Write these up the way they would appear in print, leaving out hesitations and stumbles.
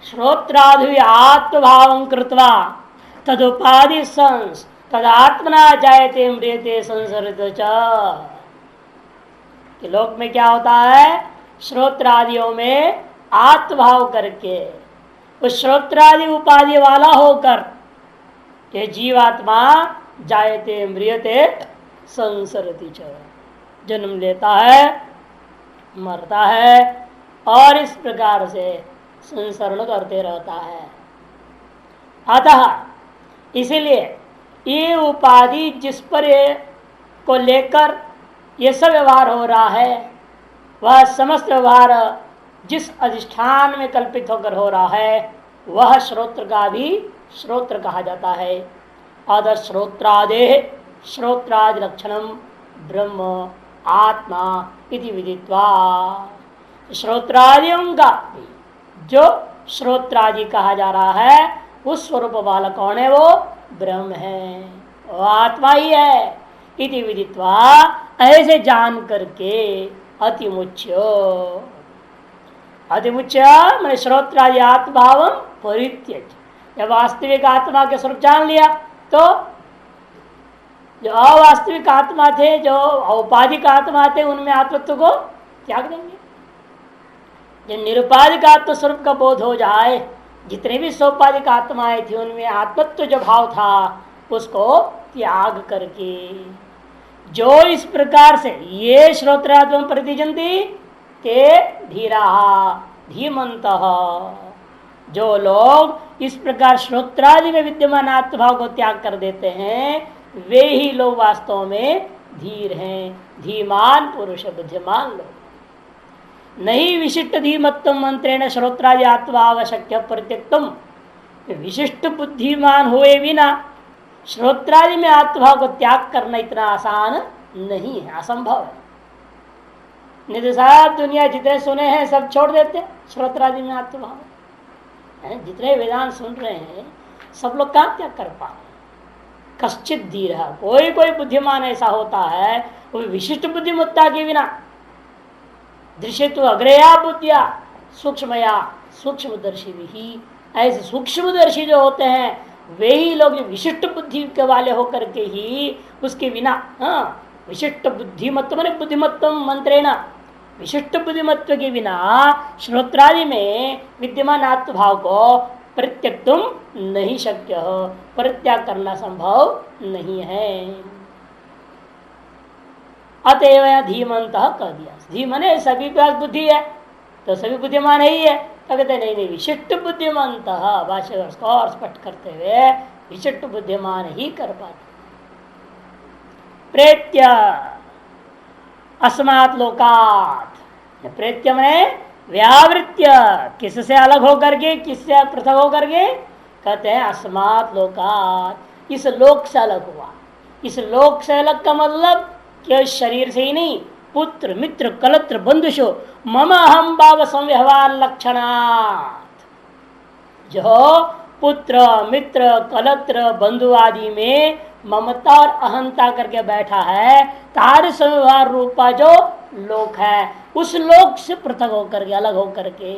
श्रोत्रादि आत्मभाव कृत्वा तदुपाधि संस तदात्मना जायते म्रियते संसरित च। कि लोक में क्या होता है, श्रोत्रादियों में आत्मभाव करके उस श्रोत्रादि उपाधि वाला होकर ये जीवात्मा जायते म्रियते संसरति च, जन्म लेता है, मरता है और इस प्रकार से संसरण करते रहता है। अतः इसीलिए ये उपाधि जिस पर को लेकर ये सब व्यवहार हो रहा है, वह समस्त व्यवहार जिस अधिष्ठान में कल्पित होकर हो रहा है वह श्रोत्र का भी श्रोत्र कहा जाता है। अद श्रोत्रादे श्रोत्रादि लक्षणम ब्रह्म आत्मा इति विदित्वा, श्रोत्रादियों का जो श्रोत्रादि कहा जा रहा है उस स्वरूप वाला कौन है, वो ब्रह्म है, वो आत्मा ही है। इति विदित्वा, ऐसे जान करके अतिमुच्य, अतिमुच्य मैंने श्रोत्रादि आत्मभाव परित्यज, जब वास्तविक आत्मा के स्वरूप जान लिया तो जो अवास्तविक आत्मा थे, जो औपाधिक आत्मा थे, उनमें आत्मत्व को त्याग देंगे। जब निरुपाधिक आत्म स्वरूप का बोध हो जाए, जितने भी सोपाधिक आत्माएं थी उनमें आत्मत्व जो भाव था उसको त्याग करके, जो इस प्रकार से ये श्रोत्रात्म प्रतिजंती ते धीरा धीमंत, जो लोग इस प्रकार श्रोत्रादि में विद्यमान आत्मभाव को त्याग कर देते हैं वे ही लोग वास्तव में धीर हैं, धीमान पुरुष, बुद्धिमान लोग। नहीं विशिष्ट धीमत्व मंत्रेण श्रोत्रादि आत्मा आवश्यक परित्यक्तम, विशिष्ट बुद्धिमान हुए बिना श्रोत्रादि में आत्मभाव को त्याग करना इतना आसान नहीं है, असंभव है। नहीं तो सारी दुनिया जितने सुने हैं सब छोड़ देते श्रोत्रादि में आत्मभाव। जितने वेदांत सुन रहे हैं सब लोग कहाँ त्याग कर पा रहे? कश्चित धीर, कोई कोई बुद्धिमान ऐसा होता है वो विशिष्ट बुद्धिमत्ता के बिना, दृश्य तो अग्रया बुद्धिया सूक्ष्मया सूक्ष्मदर्शी भी, ऐसे सूक्ष्मदर्शी जो होते हैं वे ही लोग विशिष्ट बुद्धि के वाले होकर के ही उसके बिना, विशिष्ट बुद्धिमत्व मैंने बुद्धिमत्व मंत्रेण, विशिष्ट बुद्धिमत्व के बिना श्रोत्रादि में विद्यमान आत्मभाव को परित्यक्त नहीं शक्य हो, परित्याग करना संभव नहीं है। अतएव धीमंत कह दिया, धीमने सभी के पास बुद्धि है तो सभी बुद्धिमान ही है, तो कहते नहीं विशिष्ट बुद्धिमंत, भाष्य और स्पष्ट करते हुए विशिष्ट बुद्धिमान ही कर पाते। प्रेत्य अस्मात् लोकात्, प्रेत्य में व्यावृत्य, किससे अलग होकर के, किससे पृथक होकर के, कहते हैं अस्मात् लोकात्, इस लोक से अलग हुआ। इस लोक से अलग का मतलब कि शरीर से ही नहीं, पुत्र मित्र कलत्र बंधुषो मम अहम भाव संव्यवहार लक्षणात्, जो पुत्र मित्र कलत्र बंधु आदि में ममता और अहंता करके बैठा है, तार संव्यवहार रूपा जो लोक है उस लोक से पृथक होकर के, अलग होकर के,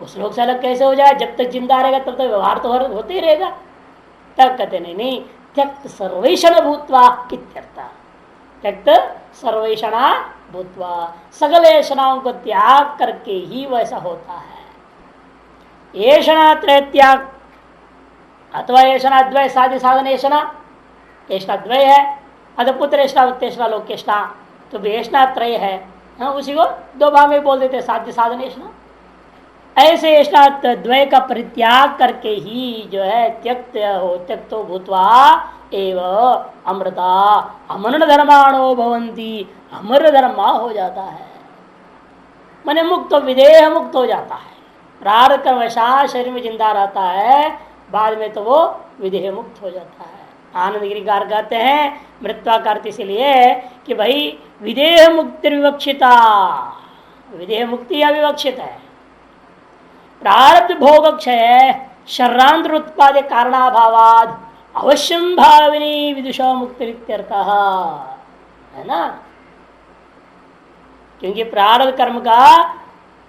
उस लोक से अलग कैसे हो जाए? जब तक जिंदा रहेगा तब तक व्यवहार तो होते ही रहेगा। तब कहते नहीं त्यक्त सर्वेषण भूत्वा इत्यर्थ, त्यक्त सर्वेषणा भूत्वा, सकल ऐषणाओं को त्याग करके ही वैसा होता है। ऐषणा त्रय त्याग अथवा ऐषणा द्वय साध्य साधन, ऐषणा ऐषणा द्वय है, अतः पुत्र ऐषणा उत्तेषणा लोकेषणा, तो ऐषणा त्रय है, उसी को दो भाग में बोल देते साध्य साधन ऐषणा। ऐसे ऐषणा द्वय का परित्याग करके ही जो है त्यक्तो भूत्वा एव अमृता अमरण धर्माणो भवंती, अमर धर्मा हो जाता है, माने मुक्त विदेह मुक्त हो जाता है। प्रारब्ध कर्मवशात शरीर में जिंदा रहता है, बाद में तो वो विदेह मुक्त हो जाता है। आनंद गिरिकार कहते हैं मृत्वाकार इसलिए कि भाई विदेह मुक्ति विवक्षिता, विदेह मुक्ति अविवक्षित है। प्रारब्ध भोग क्षय शर्रांतर उत्पादे कारणाभावाद अवश्यम भाविनी विदुषा मुक्ति है ना, क्योंकि प्रारब्ध कर्म का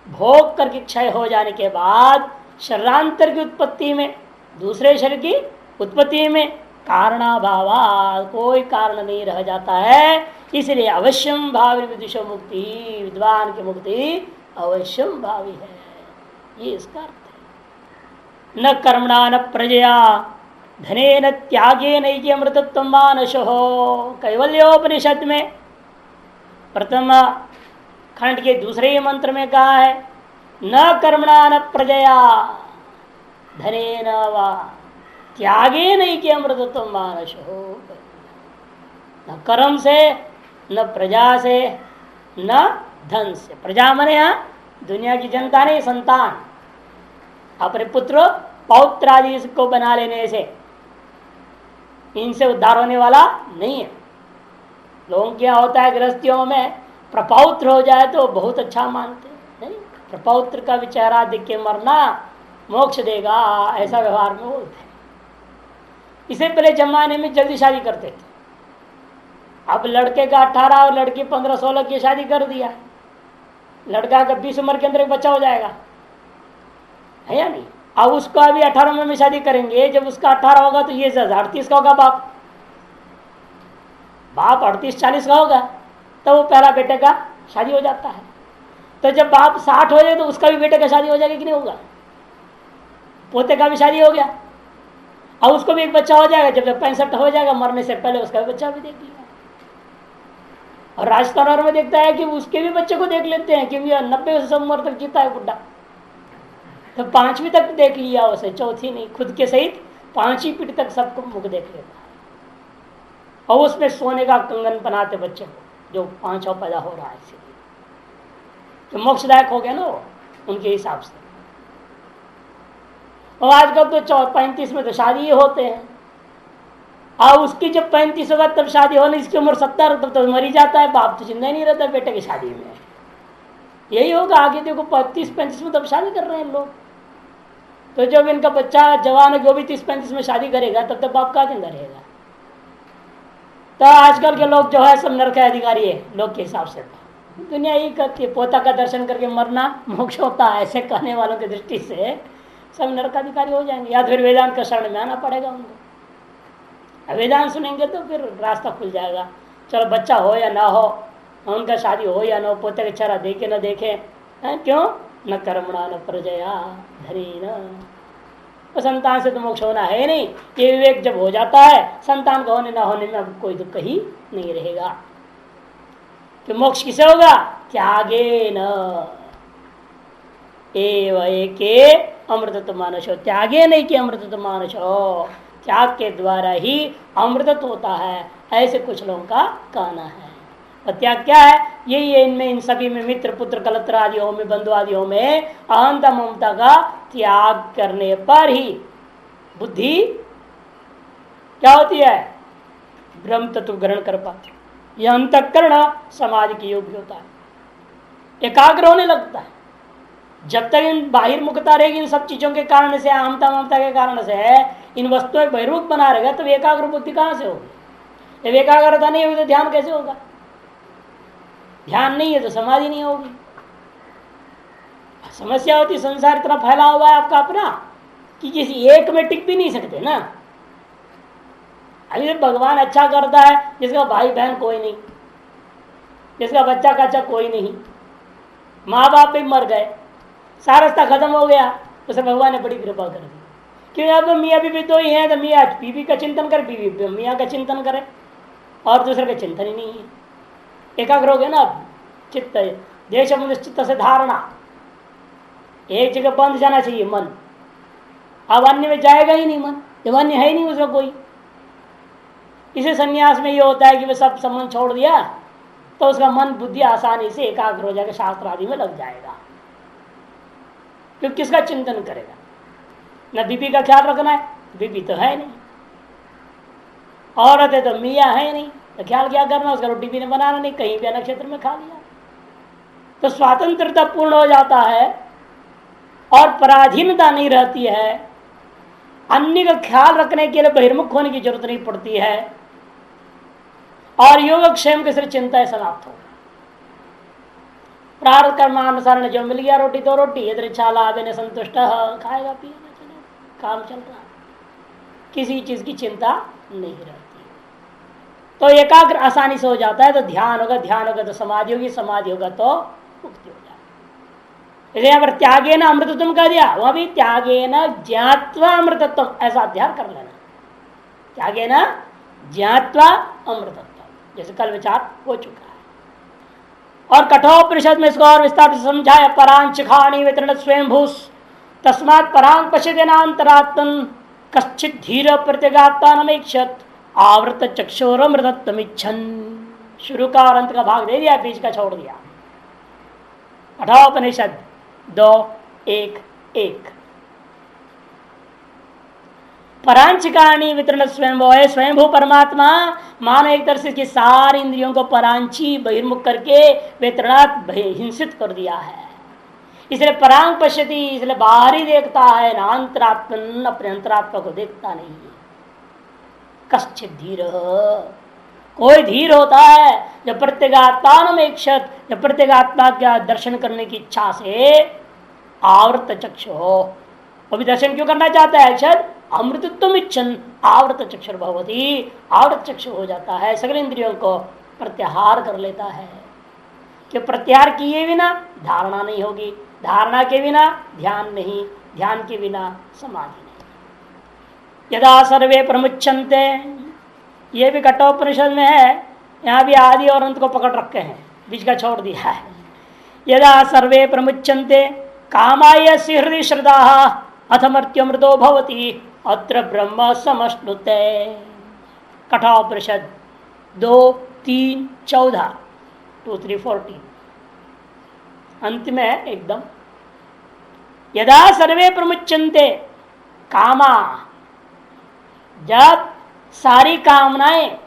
भोग करके क्षय हो जाने के बाद शरीरांतर की उत्पत्ति में, दूसरे शरीर की उत्पत्ति में कारणाभाव, कोई कारण नहीं रह जाता है। इसलिए अवश्यम भावी विदुषो मुक्ति, विद्वान की मुक्ति अवश्यम भावी है, ये इसका अर्थ है। न कर्मणा न प्रजया धने न त्यागे नैकी अमृतत्व मानस हो। कैवल्योपनिषद में प्रथम खंड के दूसरे ही मंत्र में कहा है न कर्मणा न प्रजया धने न वा त्यागे नैकी अमृतत्व मानस हो। न कर्म से, न प्रजा से, न धन से। प्रजा मने यहाँ दुनिया की जनता नहीं, संतान, अपने पुत्र पौत्र आदि को बना लेने से, इनसे उद्धार होने वाला नहीं है। लोगों क्या होता है, गृहस्थियों में प्रपौत्र हो जाए तो बहुत अच्छा मानते नहीं, प्रपौत्र का भी चेहरा दिख के मरना मोक्ष देगा, ऐसा व्यवहार में बोलते हैं। इससे पहले जमाने में जल्दी शादी करते थे। अब लड़के का 18 और लड़की 15-16 की शादी कर दिया, लड़का का 20 उम्र के अंदर एक बच्चा हो जाएगा, है या नहीं। अब उसको अभी 18 उम्र में शादी करेंगे, जब उसका 18 होगा तो ये 38 का होगा, बाप 38-40 का होगा, तो वो पहला बेटे का शादी हो जाता है। तो जब बाप 60 हो जाए तो उसका भी बेटे का शादी हो जाएगा कि नहीं होगा, पोते का भी शादी हो गया, अब उसको भी एक बच्चा हो जाएगा। जब 65 हो जाएगा, मरने से पहले उसका भी बच्चा भी देख लिया। और राजस्थान में देखता है कि उसके भी बच्चे को देख लेते हैं, क्योंकि 90 उम्र तक जीता है बुढ़ा, तो 5वीं तक देख लिया उसे, चौथी नहीं, खुद के सहित 5वीं पीढ़ी तक सबको मुख देख लेता है। और उसमें सोने का कंगन बनाते बच्चे को, जो 5वां पैदा हो रहा है, इसीलिए तो मोक्षदायक हो गया ना वो उनके हिसाब से। और आजकल तो 35 में तो शादी ही होते हैं, और उसकी जब 35 होगा तब शादी होने, इसकी उम्र 70 तब तो मर ही जाता है, बाप तो चिंता ही नहीं रहता बेटे की शादी में। यही होगा आगे, देखो 35-35 में तब शादी कर रहे हैं लोग। तो जब इनका बच्चा जवान है, जो भी 30-35 में शादी करेगा, तब तक बाप का जिंदा रहेगा। तो आजकल के लोग जो है सब नरक के अधिकारी है लोग के हिसाब से। दुनिया यही कहती है, पोता का दर्शन करके मरना मोक्ष होता है, ऐसे कहने वालों की दृष्टि से सब नरक अधिकारी हो जाएंगे, या फिर वेदांत का शरण में आना पड़ेगा उनको। वेदांत सुनेंगे तो फिर रास्ता खुल जाएगा। चलो बच्चा हो या ना हो, उनका शादी हो या ना हो, पोते का चेहरा देखे न देखे, क्यों न कर्मणा न प्रजया धरी न। तो संतान से तो मोक्ष होना है नहीं, ये विवेक जब हो जाता है, संतान का होने ना होने में अब कोई दुख ही नहीं रहेगा। कि मोक्ष किसे होगा, त्यागे न एव एके अमृतत्व मानसो, त्यागे नहीं कि अमृतत्व मानसो, त्याग के द्वारा ही अमृतत्व होता है, ऐसे कुछ लोगों का कहना है। और त्याग क्या है, यही है इनमें, इन सभी में मित्र पुत्र कलत्र आदियों में, बंधु आदियों में अहंता ममता का त्याग करने पर ही बुद्धि क्या होती है, ब्रह्म तत्व ग्रहण कर पाती। यह अंतःकरण समाधि के योग्य होता है, एकाग्र होने लगता है। जब तक इन बाहिर्मुखता रहेगी, इन सब चीजों के कारण से, अहंता ममता के कारण से इन वस्तुओं बहिर्मुख बना रहेगा, तो एकाग्र बुद्धि कहां से होगी। जब एकाग्रता नहीं होगी तो ध्यान कैसे होगा, ध्यान नहीं है तो समाधि नहीं होगी। समस्या होती, संसार इतना फैला हुआ है आपका अपना कि किसी एक में टिक भी नहीं सकते ना। अभी भगवान अच्छा करता है, जिसका भाई बहन कोई नहीं, जिसका बच्चा काचा कोई नहीं, माँ बाप भी मर गए, सारा रास्ता खत्म हो गया, उसे भगवान ने बड़ी कृपा कर दी। क्योंकि अब मियाँ बीवी दो ही हैं, तो मियाँ बीवी का चिंतन करे, बीवी मियाँ का चिंतन करे, और दूसरे का चिंतन ही नहीं है। एकाग्र हो गया ना अब चित्त, देश चित्त से धारणा, एक जगह बंद जाना चाहिए मन। अब अन्य में जाएगा ही नहीं मन, जब अन्य है ही नहीं उसका कोई। इसे संन्यास में ये होता है कि वह सब संबंध छोड़ दिया तो उसका मन बुद्धि आसानी से एकाग्र हो जाएगा, शास्त्र आदि में लग जाएगा। क्योंकि किसका चिंतन करेगा, न बीबी का ख्याल रखना है, बीबी तो है नहीं, औरत है तो मियाँ है नहीं, तो ख्याल क्या करना, उसका रोटी भी नहीं बनाना, नहीं कहीं भी नक्षत्र में खा लिया। तो स्वतंत्रता पूर्ण हो जाता है और पराधीनता नहीं रहती है, अन्य का ख्याल रखने के लिए बहिर्मुख होने की जरूरत नहीं पड़ती है, और योगक्षेम के सिर्फ चिंता समाप्त हो। प्रार्थ कर्मानुसार जो मिल गया रोटी तो रोटी, इधर छाला ने संतुष्ट, खाएगा पिएगा चलेगा, काम चल रहा, किसी चीज की चिंता नहीं रहती। तो एकाग्र आसानी से हो जाता है। तो ध्यान होगा, ध्यान होगा तो समाधि होगी, समाधि होगा तो मुक्ति हो जाएगी। इसलिए यहाँ पर त्यागे न अमृतत्व कह दिया, वह भी त्यागे न ज्ञात्वा अमृतत्व, ऐसा अध्ययन कर लेना। त्यागे न ज्ञात्वा अमृतत्व, जैसे कल विचार हो चुका है। और कठोपनिषद में इसको और विस्तार से समझाया। परांचिखाणी वितरण स्वयंभूस तस्मात् परांग पश्यदेनांतरात्मन कश्चित धीर प्रत्यगात्मानमेक्षत आवृत चक्षुरमृतत्वमिच्छन्। शुरू का और अंत का भाग दे दिया, बीच का छोड़ दिया। कठोपनिषद 2:1-1। परांचिकाणी वितरण स्वयंभू है, स्वयंभू परमात्मा मानो एक तरह से कि सारी इंद्रियों को परांची बहिर्मुख करके वितरणात् हिंसित कर दिया है। इसलिए परांग पश्यति, इसलिए बाहर ही देखता है ना, अंतरात्मन अपने अंतरात्मा को देखता नहीं है। कश्चित धीर, कोई धीर होता है जो प्रत्यगात्मा में क्षत, जो प्रत्यगात्मा का दर्शन करने की इच्छा से आवृत चक्षु हो। वो भी दर्शन क्यों करना चाहता है? क्षत अमृतत्व इच्छन आवृत चक्षुर भवती, आवृत चक्षु हो जाता है, सकल इंद्रियों को प्रत्याहार कर लेता है। कि प्रत्याहार किए बिना धारणा नहीं होगी, धारणा के बिना ध्यान नहीं, ध्यान के बिना समाधि नहीं। यदा सर्वे प्रमुच्यन्ते, ये भी कठोपनिषद में है, यहाँ भी आदि और अंत को पकड़ रखे हैं, बीच का छोड़ दिया है। यदा सर्वे प्रमुच्यन्ते कामाय हृदय श्रद्धा अथमर्त्यमृतो भवति अत्र ब्रह्म समश्नुते। कठोपनिषद 2:3-14, 2-3-14 अंत में एकदम। यदा सर्वे प्रमुच्यन्ते कामा, जब सारी कामनाएं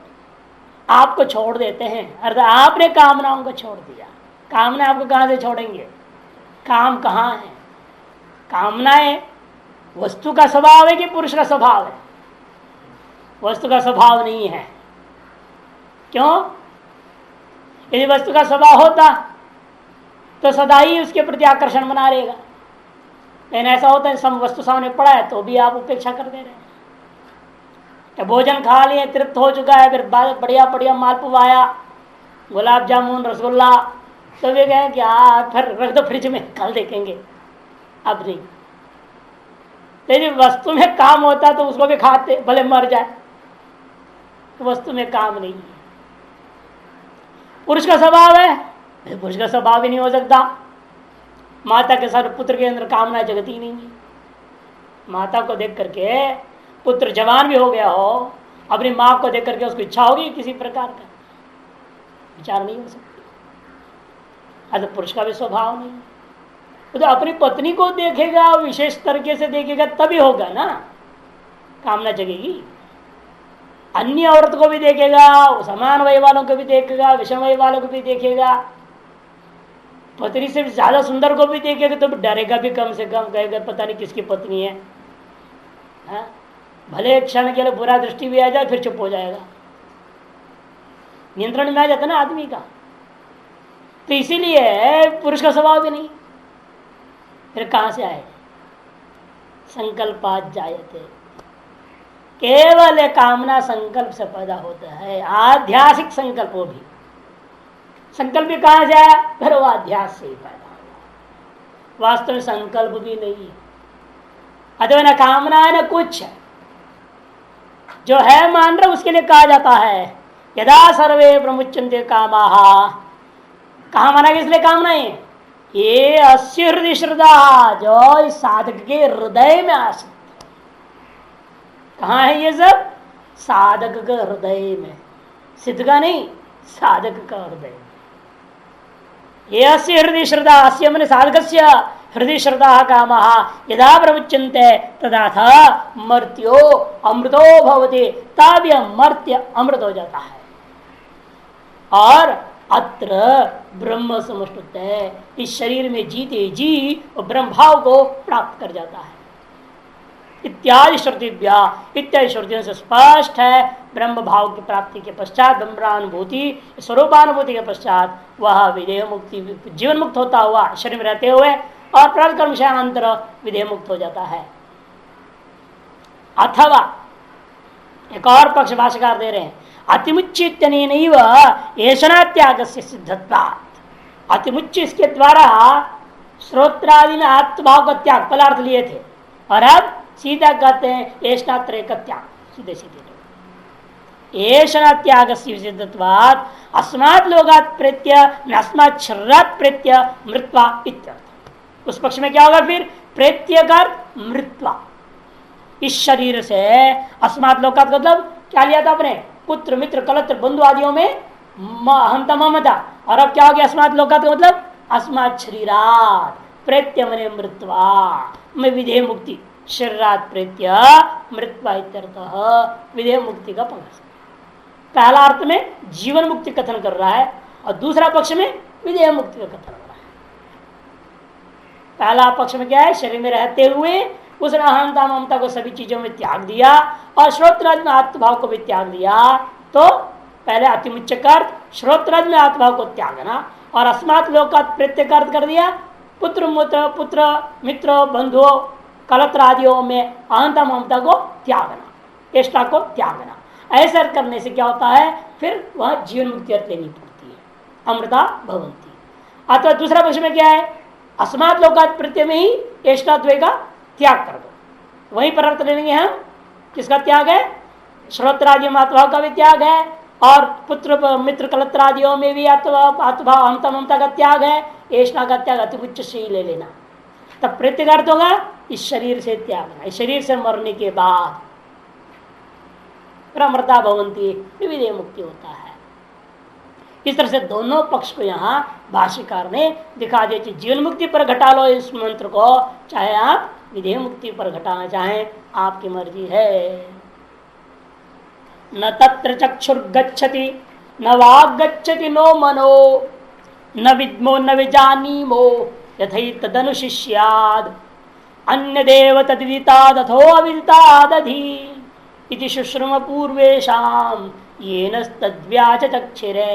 आपको छोड़ देते हैं, अर्थात आपने कामनाओं को छोड़ दिया। कामना आपको कहां से छोड़ेंगे? काम कहाँ है? कामनाएं वस्तु का स्वभाव है कि पुरुष का स्वभाव है? वस्तु का स्वभाव नहीं है। क्यों? यदि वस्तु का स्वभाव होता तो सदा ही उसके प्रति आकर्षण बना रहेगा। लेकिन ऐसा होता है, सब वस्तु सामने पड़ा है तो भी आप उपेक्षा कर दे रहे हैं। तो भोजन खा लिए, तृप्त हो चुका है, फिर बढ़िया बढ़िया मालपुआ आया, गुलाब जामुन, रसगुल्ला, तो वे कहें कि फिर रख दो फ्रिज में, कल देखेंगे, अब नहीं। यदि वस्तु में काम होता तो उसको भी खाते, भले मर जाए। तो वस्तु में काम नहीं है। पुरुष का स्वभाव है, पुरुष का स्वभाव ही नहीं हो सकता। माता के साथ पुत्र के अंदर कामना जगती नहीं है। माता को देख करके पुत्र जवान भी हो गया हो, अपनी माँ को देख करके उसको इच्छा होगी किसी प्रकार का? विचार नहीं हो सकती। अगर पुरुष का भी स्वभाव नहीं, तो अपनी पत्नी को देखेगा, विशेष तरीके से देखेगा तभी होगा ना, कामना जगेगी। अन्य औरत को भी देखेगा, समान वय वालों को भी देखेगा, विषम वय वालों को भी देखेगा, पत्नी से ज्यादा सुंदर को भी देखेगा तो डरेगा भी, कम से कम कहेगा पता नहीं किसकी पत्नी है। हाँ? भले एक क्षण के लिए बुरा दृष्टि भी आ जाए, फिर चुप हो जाएगा। नियंत्रण में आ जाता ना आदमी का। तो इसीलिए पुरुष का स्वभाव भी नहीं, फिर कहां से आए? संकल्पात जायते, केवल कामना संकल्प से पैदा होता है। आध्यासिक संकल्प, वो भी संकल्प भी कहां से आया? फिर वो अध्यास से ही पैदा हुआ। वास्तव में संकल्प भी नहीं है, अथवा न कामना है न कुछ है। जो है मान रहे उसके लिए कहा जाता है यदा सर्वे प्रमुच्यन्ते कामाः। कहा माना किस लिए कामनाएं? ये अस्य हृदय श्रद्धा, जो इस साधक के हृदय में आश्रित। कहाँ है ये सब? साधक के हृदय में, सिद्ध का नहीं, साधक का हृदय। ये अस्य हृदय श्रद्धा, अस्य मैंने साधकस्य हृदय श्रद्धा कामः यदा प्रमुच्यन्ते तदा मर्त्यो अमृतो भवति, तब यह मर्त्य अमृत हो जाता है। और अत्र ब्रह्म समष्टुत है, इस शरीर में जीते जी और ब्रह्म भाव को प्राप्त कर जाता है। इत्यादि श्रुतिभ्या इत्यादि श्रुतियों से स्पष्ट है ब्रह्म भाव की प्राप्ति के पश्चात ब्रह्मानुभूति स्वरूपानुभूति के पश्चात वह विदेह मुक्ति जीवन मुक्त होता हुआ शरीर में रहते हुए और प्रारब्ध कर्म विषयानंतर विदेह मुक्त हो जाता है। अथवा एक और पक्ष भाष्यकार दे रहे हैं अतिमुच्चित्यनेन ऐषणा त्याग से सिद्धत्वात्। अतिमुच्च इसके द्वारा श्रोत्रादि में आत्मभाव का त्याग पदार्थ लिए थे और अब सीधा कहते हैं ऐषणात्रय का त्याग सीधे सीधे ऐषणा त्याग से सिद्धत्वात् अस्मात् लोकात् प्रेत्य अस्मात् शरीरात् प्रेत्य मृत्वा इत्यर्थ। उस पक्ष में क्या होगा फिर प्रेत्यकार मृत्वा इस शरीर से अस्मात् लोकात् मतलब क्या लिया था अपने पुत्र मित्र कलत्र बंधु आदियों में हंता ममता और अब क्या हो गया अस्मात् लोकात् का मतलब अस्मात् शरीरात् प्रेत्य मने मृत्वा में विधेय मुक्ति शरीरात् प्रेत्य मृत्वा इत्यर्थ विधेय मुक्ति का पक्ष। पहला अर्थ में जीवन मुक्ति कथन कर रहा है और दूसरा पक्ष में विधेय मुक्ति का कथन कर रहा है। पहला पक्ष में क्या है शरीर में रहते हुए उसने अहंता ममता को सभी चीजों में त्याग दिया और श्रोत्रादि में आत्मभाव को भी त्याग दिया। तो पहले अतिमुच्चकर श्रोत्रादि में आत्मभाव को त्यागना और अस्मात् लोकात् प्रत्येक कर दिया पुत्र मित्र बंधुओं कलत्र आदियों में अहंता ममता को त्यागना चेष्टा को त्यागना। ऐसा करने से क्या होता है फिर वह जीवन मुक्ति अर्थ लेनी पड़ती है अमृता भवंती। अथवा दूसरा पक्ष में क्या है अस्मात् लोकात् प्रत्यय में ही चेष्टाद्वय का त्याग कर दो। वहीं पर अर्थ लेंगे हम किसका त्याग है श्रोत्रादि आत्मभाव का भी त्याग है और पुत्र मित्र कलत्रादियों में भी आत्मभाव अहंता ममता का त्याग है ऐष्णा का त्याग अति उच्च से ही ले लेना। तब प्रत्येक होगा इस शरीर से त्यागना इस शरीर से मरने के बाद अमृता भवंती विधेय मुक्ति होता है। इस तरह से दोनों पक्ष को यहाँ भाष्यकार ने दिखा दिया। जीवन मुक्ति पर घटा लो इस मंत्र को चाहे आप विधेय मुक्ति पर घटाना चाहें आपकी मर्जी है। न तत्र चक्षुर्गच्छति न वाग्गच्छति नो मनो न विद्मो न विजानीमो यथैतदनुशिष्याद् अन्य देव तद्विदितादथो अविदितादधि इति शुश्रुम पूर्वेशाम येनस्तद्व्याचचक्षिरे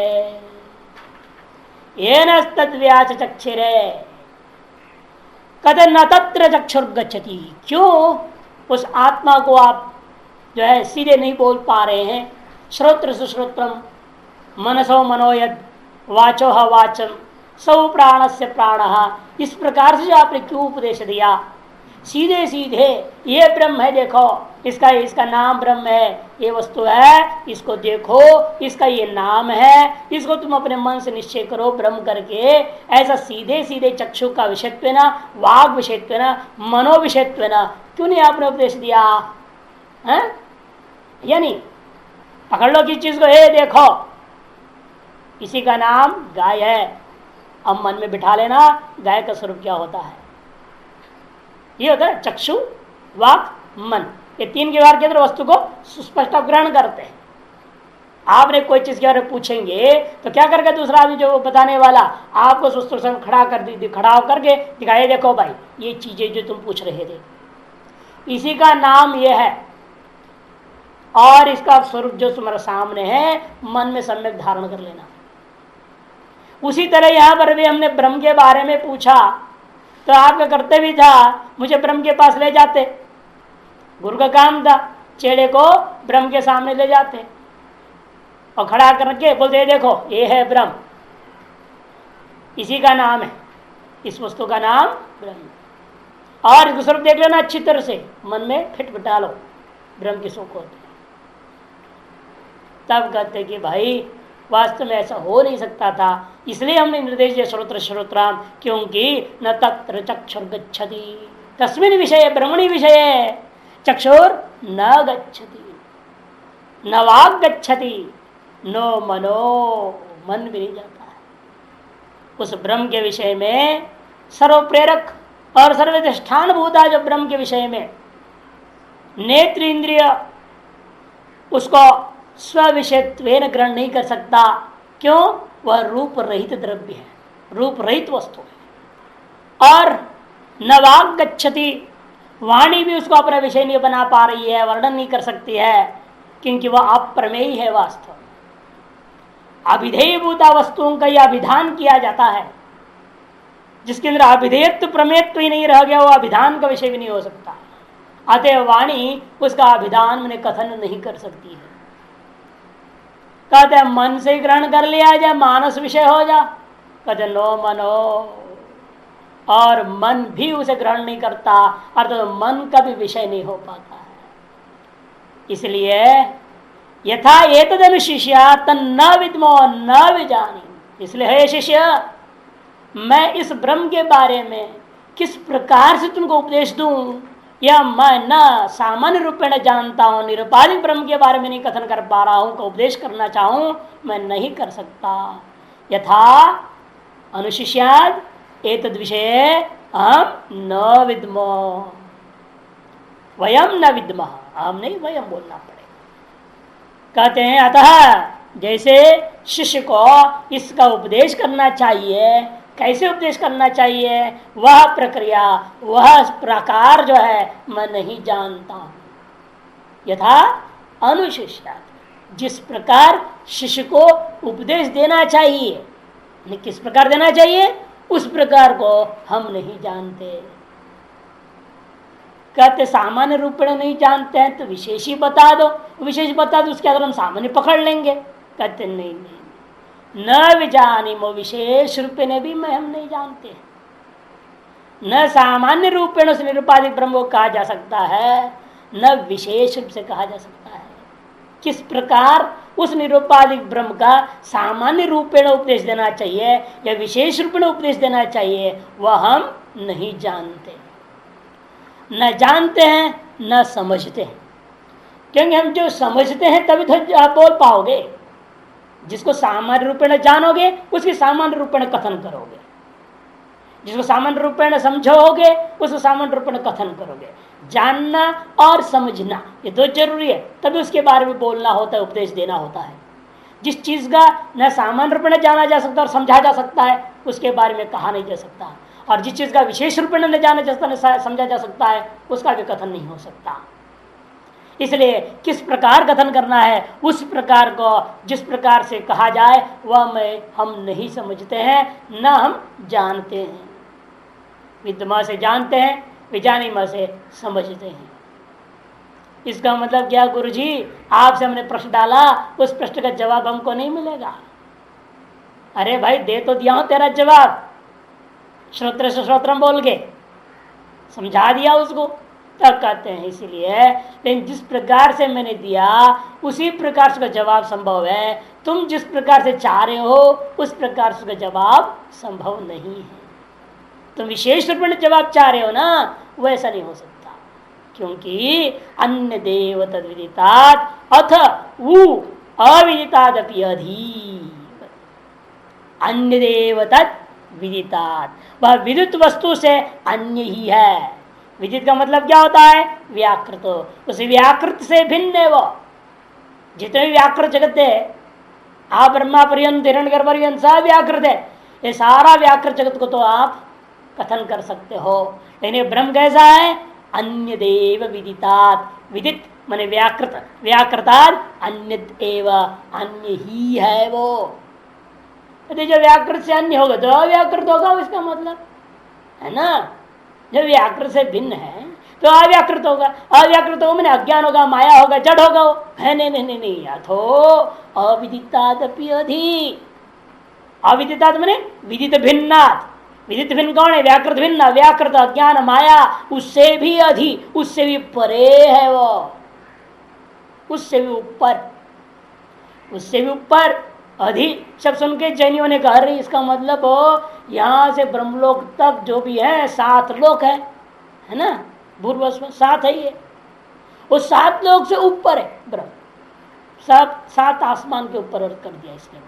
कद न तत्र चक्षुर्गच्छति। क्यों उस आत्मा को आप जो है सीधे नहीं बोल पा रहे हैं। श्रोत्र सुश्रोत्रम मनसो मनोयद वाचो वाचम सौ प्राण से प्राण इस प्रकार से जो आपने क्यों उपदेश दिया सीधे सीधे ये ब्रह्म है देखो इसका नाम ब्रह्म है ये वस्तु है इसको देखो इसका ये नाम है इसको तुम अपने मन से निश्चय करो ब्रह्म करके ऐसा सीधे सीधे चक्षु का विषयत्व न वाग विषयत्व न मनो विषयत्व न क्यों नहीं आपने उपदेश दिया है या नहीं। पकड़ लो किस चीज को हे देखो इसी का नाम गाय है। अब मन में बिठा लेना गाय का स्वरूप क्या होता है। ये होता है चक्षु वाक मन ये तीन के बारे के अंदर वस्तु को सुस्पष्ट ग्रहण करते हैं। आपने कोई चीज के बारे में पूछेंगे तो क्या करके दूसरा आदमी जो बताने वाला आपको सुस्त खड़ा करके दिखाए देखो भाई ये चीजें जो तुम पूछ रहे थे इसी का नाम ये है और इसका स्वरूप जो तुम्हारे सामने है मन में सम्यक धारण कर लेना। उसी तरह यहां पर भी हमने ब्रह्म के बारे में पूछा तो आपका कर्तव्य था मुझे ब्रह्म के पास ले जाते। गुरु का काम था चेड़े को ब्रह्म के सामने ले जाते और खड़ा करके बोलते देखो ये है ब्रह्म इसी का नाम है इस वस्तु का नाम ब्रह्म और इसको स्वरूप देख लेना अच्छी तरह से मन में फिट बिठा लो ब्रह्म की सुख होती। तब कहते कि भाई वास्तव में ऐसा हो नहीं सकता था इसलिए हमने निर्देश दिया श्रोत्र श्रोत्राम क्योंकि न तत्र चक्षुर्गच्छति तस्मिन् विषय ब्रह्मणि विषय चक्षुर न गच्छति न वाग गच्छति नो मनो मन भी नहीं जाता है उस ब्रह्म के विषय में। सर्व प्रेरक और सर्वधिष्ठान भूता जो ब्रह्म के विषय में नेत्र इंद्रिय उसको स्व विषयत्वेन ग्रहण नहीं कर सकता। क्यों वह रूप रहित द्रव्य है रूप रहित वस्तु है। और न वाग गच्छति वाणी भी उसको अपना विषय नहीं बना पा रही है, वर्णन नहीं कर सकती है, क्योंकि वह अप्रमेय है। वास्तव अभिधेय भूता वस्तुओं का यह अभिधान किया जाता है, जिसके अंदर अभिधेयत्व प्रमेयत्व ही नहीं रह गया, वो अभिधान का विषय भी नहीं हो सकता। अतः वाणी उसका अभिधान मैंने कथन नहीं कर सकती है। कहते हैं मन से ग्रहण कर लिया जाए, मानस विषय हो जा, कहते नो मनो, और मन भी उसे ग्रहण नहीं करता, अर्थात तो मन का भी विषय नहीं हो पाता है। इसलिए यथा एतदनुशिष्या तन्न विद्मो न विजानी, इसलिए हे शिष्य, मैं इस ब्रह्म के बारे में किस प्रकार से तुमको उपदेश दूं, या मैं न सामान्य रूप में जानता हूं, निरुपाधिक ब्रह्म के बारे में नहीं कथन कर पा रहा हूं, को उपदेश करना चाहूं, मैं नहीं कर सकता। यथा अनुशिष्याद एतद विषय हम न विद्मो, वयम न विद्मः, हम नहीं वयम बोलना पड़ेगा। कहते हैं अतः जैसे शिष्य को इसका उपदेश करना चाहिए, कैसे उपदेश करना चाहिए, वह प्रक्रिया, वह प्रकार जो है मैं नहीं जानता हूं। यथा अनुशिष्यात, जिस प्रकार शिष्य को उपदेश देना चाहिए, किस प्रकार देना चाहिए, उस प्रकार को हम नहीं जानते। कहते सामान्य रूप में नहीं जानते हैं तो विशेष ही बता दो, विशेष बता दो, उसके आधार हम सामान्य पकड़ लेंगे। कहते नहीं नहीं, न विजानीमो, विशेष रूप में भी मैं हम नहीं जानते, न सामान्य रूप में उस निरुपाधिक ब्रह्म को कहा जा सकता है, न विशेष रूप से कहा जा सकता है। किस प्रकार उस निरुपाधिक ब्रह्म का सामान्य रूप में उपदेश देना चाहिए या विशेष रूप में उपदेश देना चाहिए, वह हम नहीं जानते, न जानते हैं न समझते हैं। क्योंकि हम जो समझते हैं तभी तो आप बोल पाओगे। जिसको सामान्य रूपेण जानोगे उसकी सामान्य रूपेण कथन करोगे, जिसको सामान्य रूपेण समझोगे उसको सामान्य रूपेण कथन करोगे। जानना और समझना ये दो जरूरी है, तभी उसके बारे में बोलना होता है, उपदेश देना होता है। जिस चीज का न सामान्य रूपेण जाना जा सकता और समझा जा सकता है उसके बारे में कहा नहीं जा सकता, और जिस चीज का विशेष रूपेण न जाना जा सकता, न समझा जा सकता है, उसका भी कथन नहीं हो सकता। इसलिए किस प्रकार कथन करना है, उस प्रकार को जिस प्रकार से कहा जाए वह हम नहीं समझते हैं, न हम जानते हैं। विद्मा से जानते हैं, विजानीमा से समझते हैं। इसका मतलब क्या गुरुजी, आपसे हमने प्रश्न डाला, उस प्रश्न का जवाब हमको नहीं मिलेगा। अरे भाई दे तो दिया हूं तेरा जवाब, श्रोत्र से श्रोत्रम बोल के समझा दिया उसको, तब कहते हैं। इसीलिए लेकिन जिस प्रकार से मैंने दिया उसी प्रकार से जवाब संभव है, तुम जिस प्रकार से चाह रहे हो उस प्रकार से जवाब संभव नहीं है। तुम विशेष रूप में जवाब चाह रहे हो ना, वैसा नहीं हो सकता, क्योंकि अन्य देव तद विदितात् अथ वो अविदितादपि अधि, अन्य देव तद विदितात्, वह विदित वस्तु से अन्य ही है। विदित का मतलब क्या होता है, व्याकृत, उस व्याकृत से भिन्न है। वो जितने भी व्याकृत जगत है, आप ब्रह्मा पर्यंत हिरण्यगर्भ पर्यंत सब व्याकृत है, ये सारा व्याकृत जगत को तो आप कथन कर सकते हो। लेकिन ब्रह्म कैसा है, अन्य देव विदितात्, विदित माने व्याकृत, व्याकृतात् अन्य एव, अन्य ही है वो। यदि जो व्याकृत से अन्य होगा तो अव्याकृत होगा, इसका मतलब है ना। जब व्याकृत से भिन्न है तो अव्याकृत होगा, अव्याकृत होगा मैंने अज्ञान होगा, माया होगा, जड़ होगा वो है। नहीं नहीं नहीं नहीं, अथो अविदितादपि अधि, अविदितात् माने विदित भिन्नात्, विदित भिन्न कौन है, व्याकृत भिन्न, व्याकृत अज्ञान माया उससे भी अधि, उससे भी परे है वो, उससे भी ऊपर, उससे भी ऊपर अधि शब्द सुन के जैनियों ने कहा, रही इसका मतलब हो यहाँ से ब्रह्मलोक तक जो भी है 7 लोक है ना, भूर्व 7 है ये, वो 7 लोक से ऊपर है ब्रह्म, सब 7 आसमान के ऊपर अर्थ कर दिया इसने,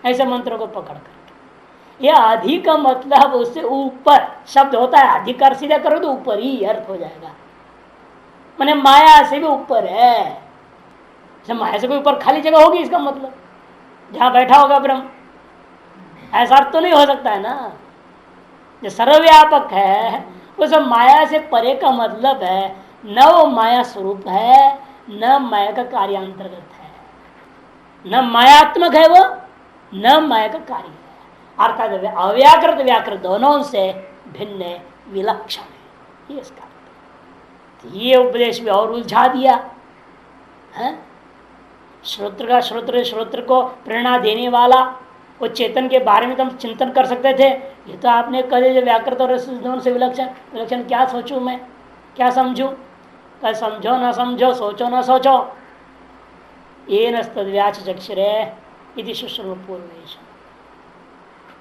ऐसे मंत्रों को पकड़ करके। यह अधि का मतलब उससे ऊपर शब्द होता है, अधिकार सीधा करो तो ऊपर ही अर्थ हो जाएगा, मैंने माया से भी ऊपर है। माया से कोई ऊपर खाली जगह होगी, इसका मतलब जहां बैठा होगा ब्रह्म, ऐसा अर्थ तो नहीं हो सकता है ना। जो सर्वव्यापक है उस माया से परे का मतलब है न वो माया स्वरूप है, न माया का कार्य अंतर्गत है, न मायात्मक है वो, न माया का कार्य है। अर्थात अव्याकृत व्याकृत दोनों से भिन्न विलक्षण है, ये इसका अर्थ। ये उपदेश भी और उलझा दिया है। श्रोत्र श्रोत्र को प्रेरणा देने वाला वो चेतन के बारे में तो हम चिंतन कर सकते थे। ये तो आपने कहे जो व्याकृत और दोनों से विलक्षण, विलक्षण क्या सोचूं मैं, क्या समझूं? क्या समझो ना समझो, सोचो ना सोचो। ये नस्तव्याचक्षरे यदि शुश्रूषा पूर्वेश।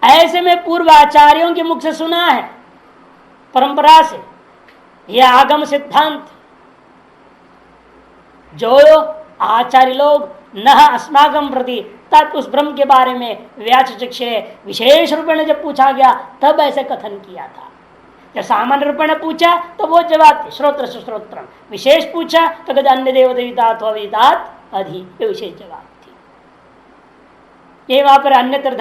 ऐसे में पूर्व आचार्यों के मुख से सुना है, परंपरा से, यह आगम सिद्धांत। जो आचार्य लोग न अस्माकम प्रति तत् उस ब्रह्म के बारे में व्याचक्षे विशेष रूप में जब पूछा गया तब ऐसे कथन किया था। जब सामान्य रूप में पूछा तो वो जवाब श्रोत्र श्रोत्र, विशेष पूछा तो कहते अन्य देव देवितात अधि, ये विशेष जवाब थी। ये वहां पर अन्यत्र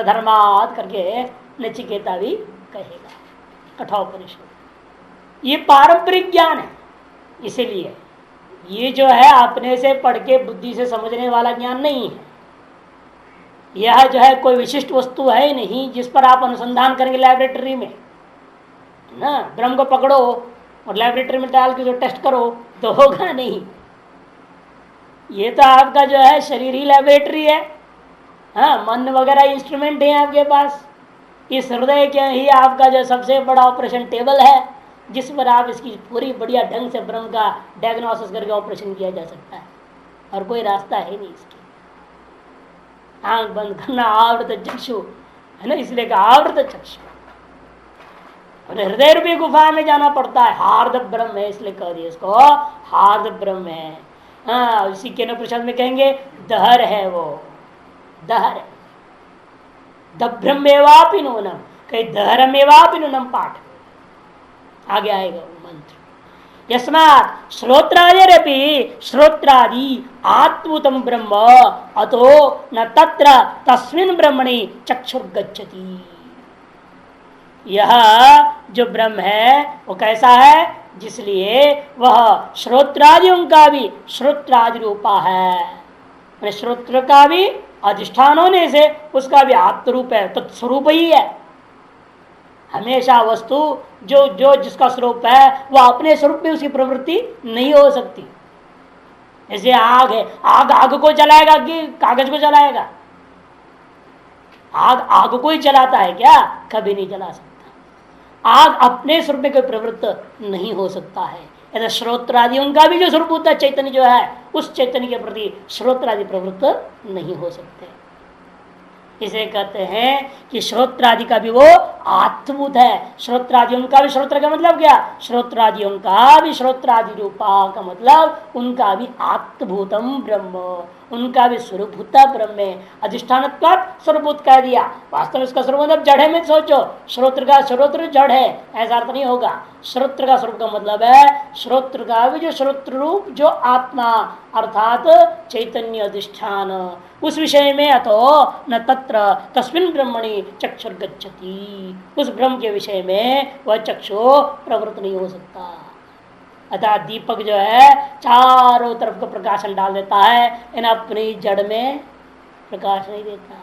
धर्माद करके नचिकेता भी कहेगा कठोपनिषद। ये पारंपरिक ज्ञान है, इसीलिए ये जो है अपने से पढ़ के बुद्धि से समझने वाला ज्ञान नहीं है। यह जो है कोई विशिष्ट वस्तु है नहीं जिस पर आप अनुसंधान करेंगे लैबोरेटरी में ना। ब्रह्म को पकड़ो और लैबोरेटरी में डाल के जो टेस्ट करो तो होगा नहीं। ये तो आपका जो है शरीर ही लैबोरेटरी है। हाँ, मन वगैरह इंस्ट्रूमेंट है आपके पास। इस हृदय के ही आपका जो सबसे बड़ा ऑपरेशन टेबल है जिस पर आप इसकी पूरी बढ़िया ढंग से ब्रह्म का डायग्नोसिस करके ऑपरेशन किया जा सकता है, और कोई रास्ता है नहीं इसके। आंख बंद करना, आवृत चक्षु है ना, इसलिए का आवृत चक्षु। और हृदय रूपी गुफा में जाना पड़ता है। हार्द ब्रह्म है, इसलिए कह दिया इसको हार्द ब्रह्म है। हाँ, इसी के प्रसाद में कहेंगे दहर है, वो दहर है। दभ्रमेवापि नूनम, कहीं दहरमेवापि नूनम पाठ आगे आएगा मंत्र। यस्मात् श्रोत्रादिरपि श्रोत्रादि आत्मूतम ब्रह्म अतो न तत्र तस्मिन् ब्रह्मणि चक्षुर्गच्छति। यह जो ब्रह्म है वो कैसा है, जिसलिए वह श्रोत्रादियों का भी श्रोत्रादि रूपा है। श्रोत्र का भी अधिष्ठान होने से उसका भी आत्मरूप है, तत्स्वरूप ही है। हमेशा वस्तु जो जो जिसका स्वरूप है वह अपने स्वरूप में उसकी प्रवृत्ति नहीं हो सकती। जैसे आग है, आग आग को जलाएगा कि कागज को जलाएगा? आग आग को ही जलाता है क्या? कभी नहीं जला सकता। आग अपने स्वरूप में कोई प्रवृत्त नहीं हो सकता है। ऐसा श्रोत्रादियों का भी जो स्वरूप होता है चैतन्य जो है, उस चैतन्य के प्रति श्रोत्रादि प्रवृत्त नहीं हो सकते। इसे कहते हैं कि श्रोत्रादि का भी वो आत्मभूत है। श्रोत्रादियों का भी, श्रोत्र का मतलब क्या? श्रोत्रादियों का भी श्रोत्रादि रूपा का मतलब उनका भी आत्मभूतम ब्रह्म, उनका भी स्वरूपभूता ब्रह्म है। अधिष्ठान स्वरूपभूत कह दिया, वास्तव में इसका स्वरूप मतलब जड़ है। में सोचो, श्रोत्र का श्रोत्र जड़ है ऐसा अर्थ नहीं होगा। श्रोत्र का स्वरूप का मतलब है श्रोत्र का भी जो श्रोत्र रूप जो आत्मा अर्थात चैतन्य अधिष्ठान, उस विषय में अतो न तत्र तस्मिन् ब्रह्मणि चक्षुर्गच्छति, उस ब्रह्म के विषय में वह चक्षु प्रवृत्त नहीं हो सकता। अतः दीपक जो है चारों तरफ को प्रकाशन डाल देता है, इन अपनी जड़ में प्रकाश नहीं देता।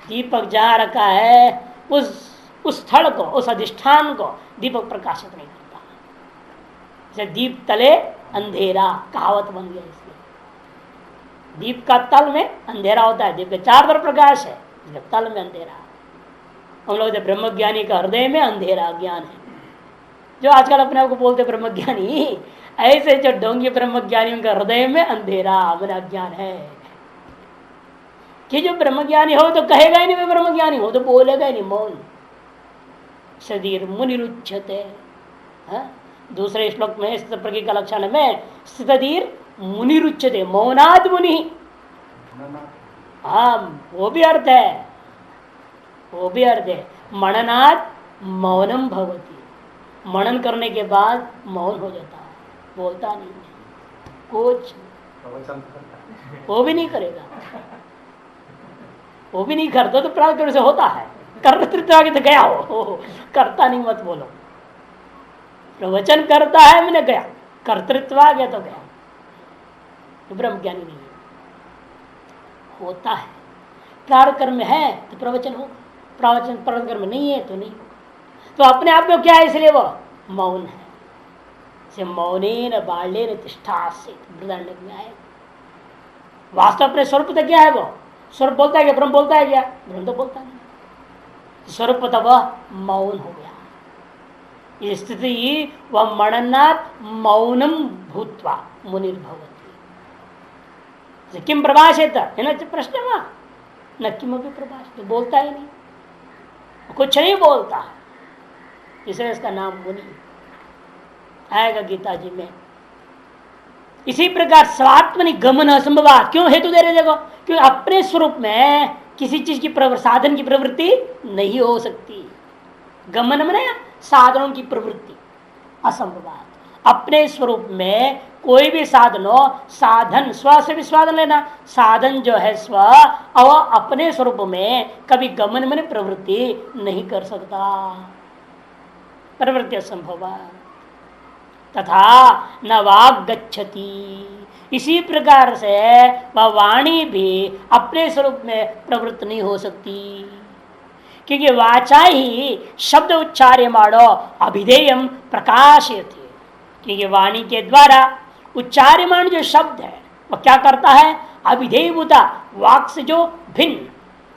दीपक जहाँ रखा है उस स्थल को, उस अधिष्ठान को दीपक प्रकाशित नहीं करता। जैसे दीप तले अंधेरा कहावत बन गया। इसलिए दीप का तल में अंधेरा होता है, दीप के चार तरफ प्रकाश है, तल में अंधेरा। हम लोग ब्रह्मज्ञानी का हृदय में अंधेरा ज्ञान है। जो आजकल अपने आप को बोलते ब्रह्मज्ञानी, ऐसे जो ढोंगी ब्रह्मज्ञानियों का हृदय में अंधेरा मेरा ज्ञान है। कि जो ब्रह्मज्ञानी हो तो कहेगा ही नहीं मैं ब्रह्मज्ञानी हो, तो बोलेगा ही नहीं, मौन। सदीर मुनिरुच्यते, दूसरे श्लोक में स्थित प्रज्ञ का लक्षण में स्थितधीर मुनिरुच्यते, मौनाद मुनि। हाँ, वो भी अर्थ है, वो भी अर्थ है। मननाद मौनम भवति, मनन करने के बाद मौन हो जाता है, बोलता नहीं है कुछ, वो भी नहीं करेगा। वो भी नहीं करता तो प्राण से होता है, कर तो गया हो, करता नहीं मत बोलो। प्रवचन करता है मैंने गया, कर्तृत्व आ गया तो गया, ब्रह्म ज्ञानी नहीं है। होता है प्रारब्ध कर्म है तो प्रवचन हो, प्रवचन प्रारब्ध कर्म नहीं है तो नहीं होगा। तो अपने आप में क्या है, इसलिए वो मौन है। मौनेन बाल्येन तिष्ठासीत् बृहदारण्यक में आए। वास्तव अपने स्वरूप तो क्या है, वो स्वरूप बोलता है क्या, ब्रह्म बोलता है क्या, ब्रह्म तो बोलता नहीं। स्वरूप तो वह मौन हो गया। इस स्थिति वह मणन्नाथ मौनम भूत्वा मुनिर्भवति। किम प्रभाषेत है ना प्रश्न, वहां न किमपि प्रभाषित, तो बोलता ही नहीं, कुछ नहीं बोलता, इसलिए इसका नाम मुनि आएगा गीता जी में। इसी प्रकार स्वात्मनि गमन असंभवात, क्यों हेतु दे रहे देखो, क्योंकि अपने स्वरूप में किसी चीज की साधन की प्रवृत्ति नहीं हो सकती। गमन में साधनों की प्रवृत्ति असंभवात, अपने स्वरूप में कोई भी साधन हो, साधन स्व से भी साधन लेना, साधन जो है स्व और अपने स्वरूप में कभी गमन में प्रवृत्ति नहीं कर सकता, प्रवृत्ति असंभवात। तथा न वाग गच्छति, इसी प्रकार से वह वाणी भी अपने स्वरूप में प्रवृत्त नहीं हो सकती, क्योंकि वाचा ही शब्द उच्चार्यमाणो अभिधेयम प्रकाशयति। क्योंकि वाणी के द्वारा उच्चार्यमाण जो शब्द है वह क्या करता है, अभिधेयभूता, वाक से जो भिन्न,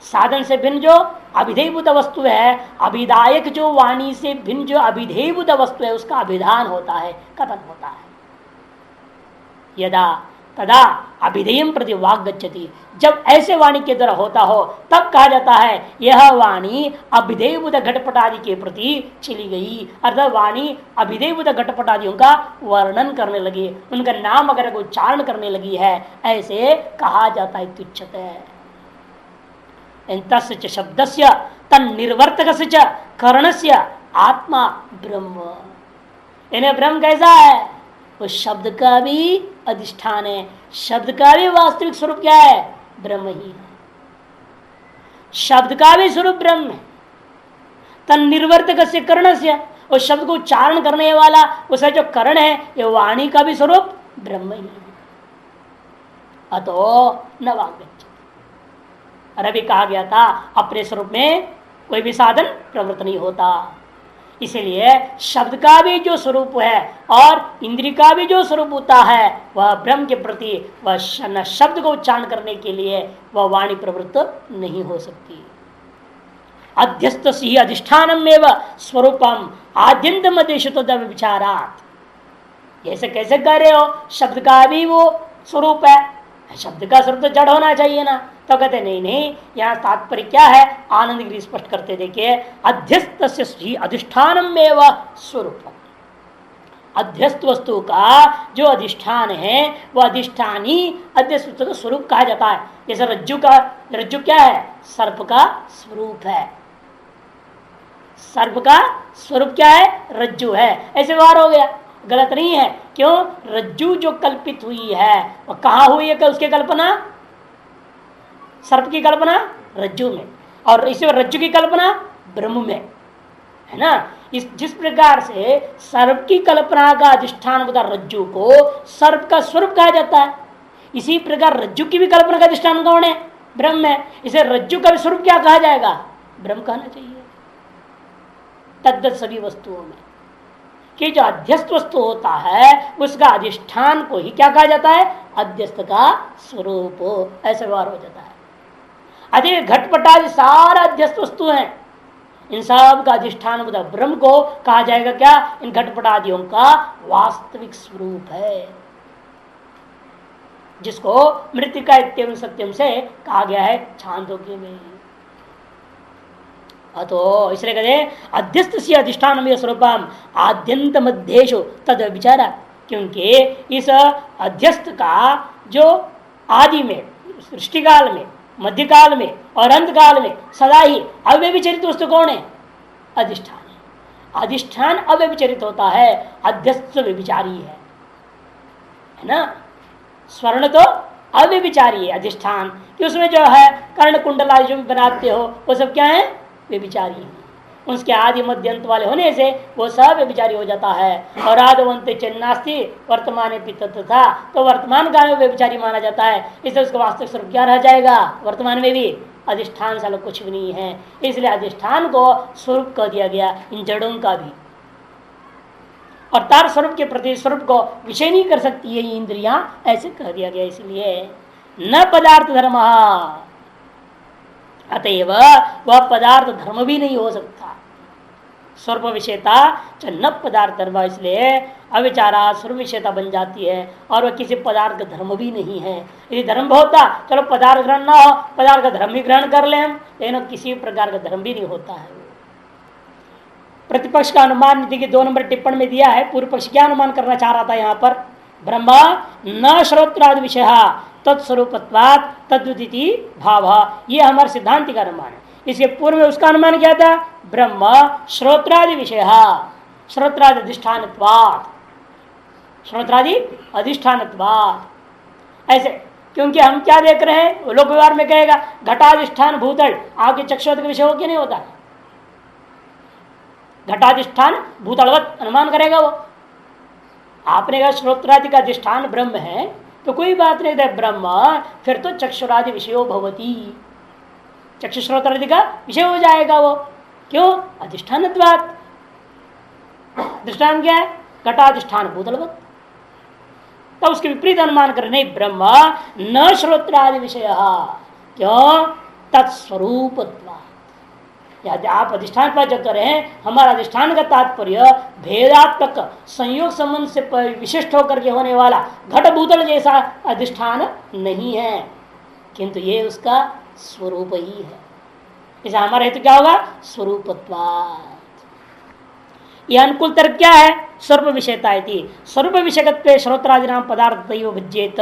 साधन से भिन्न जो अभिधेयभूत वस्तु है, अभिधायक जो वाणी से भिन्न जो अभिधेयभूत वस्तु है उसका अभिधान होता है, कथन होता है। यदा तदा अभिधेयम प्रति वाग गच्छति, जब ऐसे वाणी के द्वारा होता हो तब कहा जाता है यह वाणी अभिधेयभूत घटपटादि के प्रति चली गई, अर्थात वाणी अभिधेयभूत घटपटादियों का वर्णन करने लगी, उनका नाम वगैरह को उच्चारण करने लगी है, ऐसे कहा जाता है। तुच्छते तस्य शब्दस्य तन्निर्वर्तकस्य च करणस्य आत्मा ब्रह्म। इन्हें ब्रह्म कैसा है, वो शब्द का भी अधिष्ठान है, शब्द का भी वास्तविक स्वरूप क्या है, ब्रह्म ही है, शब्द का भी स्वरूप ब्रह्म है। तन्निर्वर्तकस्य करणस्य, उस शब्द को उच्चारण करने वाला उसका जो करण है ये वाणी का भी स्वरूप ब्रह्म ही है। अतो न वाग, और अभी कहा गया था अपने स्वरूप में कोई भी साधन प्रवृत्त नहीं होता, इसलिए शब्द का भी जो स्वरूप है और इंद्रिय का भी जो स्वरूप होता है वह ब्रह्म के प्रति, वह शब्द को उच्चारण करने के लिए वह वाणी प्रवृत्त नहीं हो सकती। अध्यस्त ही अधिष्ठानम एवं स्वरूपम आद्यंत मदेशुत विचारात, ऐसे कैसे कह रहे हो, शब्द का भी वो स्वरूप है, शब्द का स्वरूप तो जड़ होना चाहिए ना, तो कहते नहीं नहीं, यहाँ तात्पर्य क्या है, आनंद गिरी स्पष्ट करते देखिए, अध्यस्त अधिष्ठानम एवं स्वरूप, अध्यस्त वस्तु का जो अधिष्ठान है वह अधिष्ठान ही अध्यस्त वस्तु का स्वरूप कहा जाता है। जैसे रज्जु क्या है, सर्प का स्वरूप है, सर्प का स्वरूप क्या है, रज्जु है, ऐसे व्यवहार हो गया, गलत नहीं है। क्यों, रज्जु जो कल्पित हुई है वह कहाँ हुई है, उसकी कल्पना, सर्प की कल्पना रज्जु में, और इसी रज्जु की कल्पना ब्रह्म में है ना। जिस प्रकार से सर्प की कल्पना का अधिष्ठान बता रज्जु को सर्प का स्वरूप कहा जाता है, इसी प्रकार रज्जु की भी कल्पना का अधिष्ठान कौन है, ब्रह्म है, इसे रज्जु का भी स्वरूप क्या कहा जाएगा, ब्रह्म कहना चाहिए। तद्दत सभी वस्तुओं में कि जो अध्यस्त वस्तु होता है उसका अधिष्ठान को ही क्या कहा जाता है, अध्यस्त का स्वरूप, ऐसे व्यवहार हो जाता है। अधिक घटपटादि सारा अध्यस्त वस्तु है, इन सब का अधिष्ठान ब्रह्म को कहा जाएगा क्या, इन घटपटादियों का वास्तविक स्वरूप है, जिसको मृत्तिका इत्येवं सत्यम से कहा गया है छांदोग्य में। अतो इसलिए कहते अध्यस्त से अधिष्ठान में स्वरूपम आद्यंत मध्येशु तद विचारा, क्योंकि इस अध्यस्त का जो आदि में, सृष्टिकाल में, मध्यकाल में और अंत काल में सदा ही अव्यभिचरित वस्तु कौन है, अधिष्ठान है। अधिष्ठान अव्यभिचरित होता है, अध्यस्त व्यभिचारी है ना। स्वर्ण तो अव्यभिचारी है अधिष्ठान, कि उसमें जो है कर्ण कुंडल आदि जो भी बनाते हो वो सब क्या है, व्यभिचारी है। उसके आदि मध्य अंत वाले होने से वो सब व्यभिचारी हो जाता है। और आदवंत चिन्नास्ति वर्तमान पित था, तो वर्तमान काल में व्यभिचारी माना जाता है। इसलिए उसका वास्तविक स्वरूप क्या रह जाएगा? वर्तमान में भी अधिष्ठान साल कुछ भी नहीं है। इसलिए अधिष्ठान को स्वरूप कह दिया गया इन जड़ों का भी। और तार स्वरूप के प्रति स्वरूप को विषय नहीं कर सकती ये इंद्रियां, ऐसे कह दिया गया। इसलिए न पदार्थ धर्म, अतएव वह पदार्थ धर्म भी नहीं हो सकता। स्वरूप विषयता न पदार्थ धर्म, इसलिए अविचारा स्वरूप विषयता बन जाती है और वह किसी पदार्थ का धर्म भी नहीं है। यदि धर्म होता चलो पदार्थ ग्रहण ना हो, पदार्थ का धर्म ही ग्रहण कर ले हम, लेकिन किसी प्रकार का धर्म भी नहीं होता है। प्रतिपक्ष का अनुमान नीति के 2 नंबर टिप्पणी में दिया है। पूर्व पक्ष क्या अनुमान करना चाह रहा था यहाँ पर? ब्रह्मा न श्रोत्रादि विषय तत्स्वरूपत्वात् तद्विदिति भाव, ये हमारे सिद्धांत का अनुमान है। इसके पूर्व में उसका अनुमान क्या था? ब्रह्म श्रोत्रादि विषय, श्रोत्रादि अधिष्ठानत्वात्, श्रोत्रादि अधिष्ठानत्वात्। ऐसे क्योंकि हम क्या देख रहे हैं, लोक व्यवहार में कहेगा घटाधिष्ठान भूतल आपके चक्षुष का विषय हो, क्या नहीं होता? घटाधिष्ठान भूतलवत अनुमान करेगा वो। आपने कहा श्रोत्रादि का अधिष्ठान ब्रह्म है, तो कोई बात नहीं है ब्रह्म, फिर तो चक्षुरादि विषयो भवती, चक्षु श्रोत्रादि का विषय हो जाएगा वो। क्यों? अधिष्ठानत्वात्। दृष्टान क्या है? घटाधिष्ठान भूतलवत। तो उसके विपरीत अनुमान कर नहीं, ब्रह्म न श्रोत्रादि विषय, क्यों? तत्स्वरूपत्वात्। यदि आप अधिष्ठान पर जब रहे, हमारा अधिष्ठान का तात्पर्य भेदात्मक संयोग संबंध से विशिष्ट होकर के होने वाला घट भूतल जैसा अधिष्ठान नहीं है, किंतु ये उसका स्वरूप ही है। इसे हमारा हेतु क्या होगा? स्वरूपत्वात्। यह अनुकूल तर्क क्या है? स्वरूप विषयता। स्वरूप विषयकत्व श्रोत्रादि नाम पदार्थ भज्येत।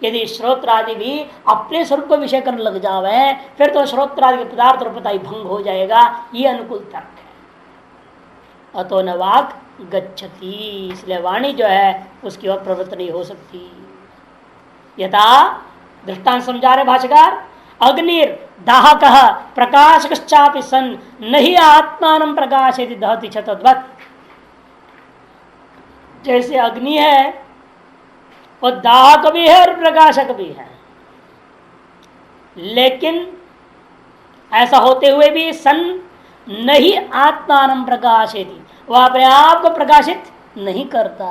यदि श्रोत्रादि भी अपने स्वरूप को विषय करने लग जावे, फिर तो श्रोत्रादि के पदार्थ रूपता ही भंग हो जाएगा। ये अनुकूल तर्क है। अतो न वाक् गच्छति, इसलिए वाणी जो है उसकी ओर प्रवृत्त नहीं हो सकती। यथा दृष्टांत समझा रहे भाष्यकार, अग्निर दाहकः प्रकाशकश्चापि सन् नहि आत्मानं प्रकाशयति दहति च तद्वत्। जैसे अग्नि है वो दाहक भी है और प्रकाशक भी है, लेकिन ऐसा होते हुए भी सन नहीं आत्मानं प्रकाशयति, वह अपने आप को प्रकाशित नहीं करता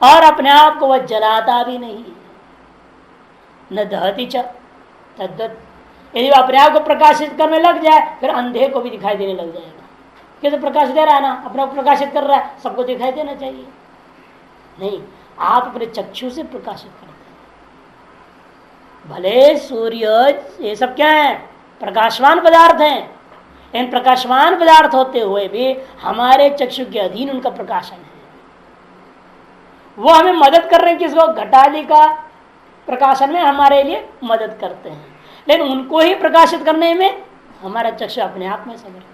और अपने आप को वह जलाता भी नहीं। न दहति च तद्वत्। यदि वह अपने आप को प्रकाशित करने लग जाए, फिर अंधे को भी दिखाई देने लग जाएगा। कैसे प्रकाश दे रहा है ना, अपने आप प्रकाशित कर रहा है, सबको दिखाई देना चाहिए। नहीं, आप अपने चक्षु से प्रकाशित करते हैं। भले सूर्य ये सब क्या है? प्रकाशवान पदार्थ हैं, इन प्रकाशवान पदार्थ होते हुए भी हमारे चक्षु के अधीन उनका प्रकाशन है। वो हमें मदद कर रहे हैं, किसको? घटादि का प्रकाशन में हमारे लिए मदद करते हैं, लेकिन उनको ही प्रकाशित करने में हमारा चक्षु अपने आप में समर्थ है।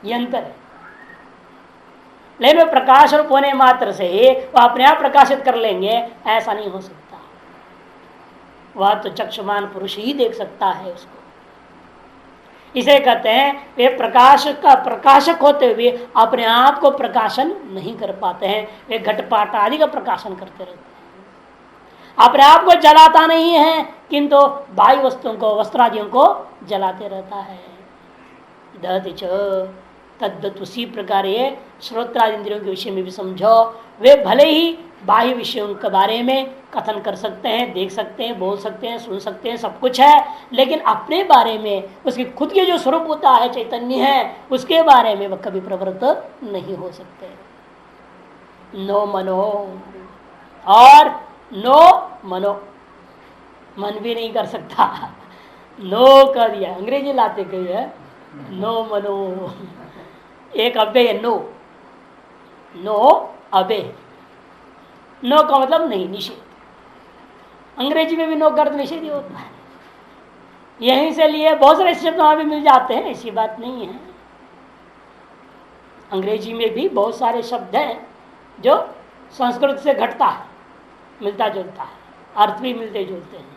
ये अंतर है। लेकिन प्रकाश रूप होने मात्र से ही वह अपने आप प्रकाशित कर लेंगे, ऐसा नहीं हो सकता। वह तो चक्षुमान पुरुष ही देख सकता है उसको। इसे कहते हैं वे प्रकाश का प्रकाशक होते हुए अपने आप को प्रकाशन नहीं कर पाते हैं। वे घटपाट आदि का प्रकाशन करते रहते हैं, अपने आप को जलाता नहीं है, किंतु बाह्य वस्तुओं को, वस्त्रादियों को जलाते रहता है। दहति च तद्वत्। उसी प्रकार ये श्रोत्रादि इंद्रियों के विषय में भी समझो, वे भले ही बाह्य विषयों के बारे में कथन कर सकते हैं, देख सकते हैं, बोल सकते हैं, सुन सकते हैं, सब कुछ है, लेकिन अपने बारे में उसके खुद के जो स्वरूप होता है, चैतन्य है, उसके बारे में वह कभी प्रवृत्त नहीं हो सकते। नो मनो और नो मनो, मन भी नहीं कर सकता। नो कर दिया, अंग्रेजी लाते कही है नो मनो, एक अबे है नो, नो अबे। नो का मतलब नहीं, निषेध। अंग्रेजी में भी नो का अर्थ निषेध ही होता है। यहीं से लिए बहुत सारे शब्द वहां भी मिल जाते हैं, ऐसी बात नहीं है। अंग्रेजी में भी बहुत सारे शब्द हैं जो संस्कृत से घटता है, मिलता जुलता है, अर्थ भी मिलते जुलते हैं।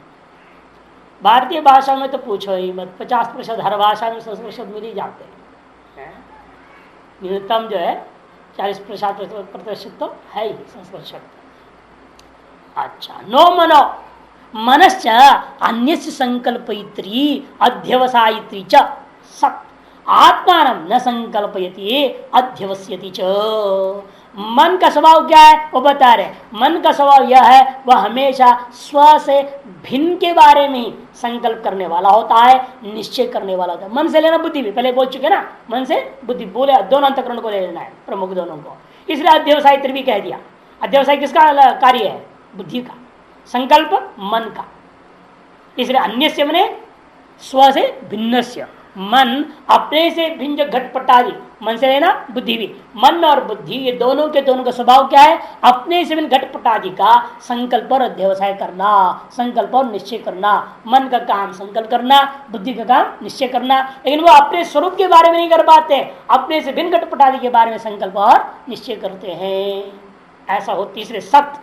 भारतीय भाषा में तो पूछो ही मत, 50% हर भाषा में संस्कृत शब्द मिल ही जाते हैं। न्यूनतम जो है 40% तो है ही संस्कृत शब्द। अच्छा, नो मनो मनश्च अन्य संकल्पयित्री अध्यवसायित्री च सत् आत्मान न संकल्पयति अध्यवस्यति च। मन का स्वभाव क्या है वो बता रहे। मन का स्वभाव यह है वह हमेशा स्व से भिन्न के बारे में ही संकल्प करने वाला होता है, निश्चय करने वाला होता है। मन से लेना बुद्धि भी पहले बोल चुके ना, मन से बुद्धि बोले दोनों अंतःकरण को ले लेना है, प्रमुख दोनों को। इसलिए अध्यवसायित्री भी कह दिया। अध्यवसाय किसका कार्य है? बुद्धि का, संकल्प मन का। इसलिए अन्य मने स्व से भिन्न, मन अपने से भिन्न घटपटादि, मन से लेना बुद्धि भी, मन और बुद्धि ये दोनों के दोनों का स्वभाव क्या है? अपने से भिन्न घटपटादि का संकल्प और अध्यवसाय करना, संकल्प और निश्चय करना। मन का काम संकल्प करना, बुद्धि का काम निश्चय करना, लेकिन वो अपने स्वरूप के बारे में नहीं कर पाते, अपने से भिन्न घटपटादि के बारे में संकल्प और निश्चय करते हैं। ऐसा हो। तीसरे सत्य,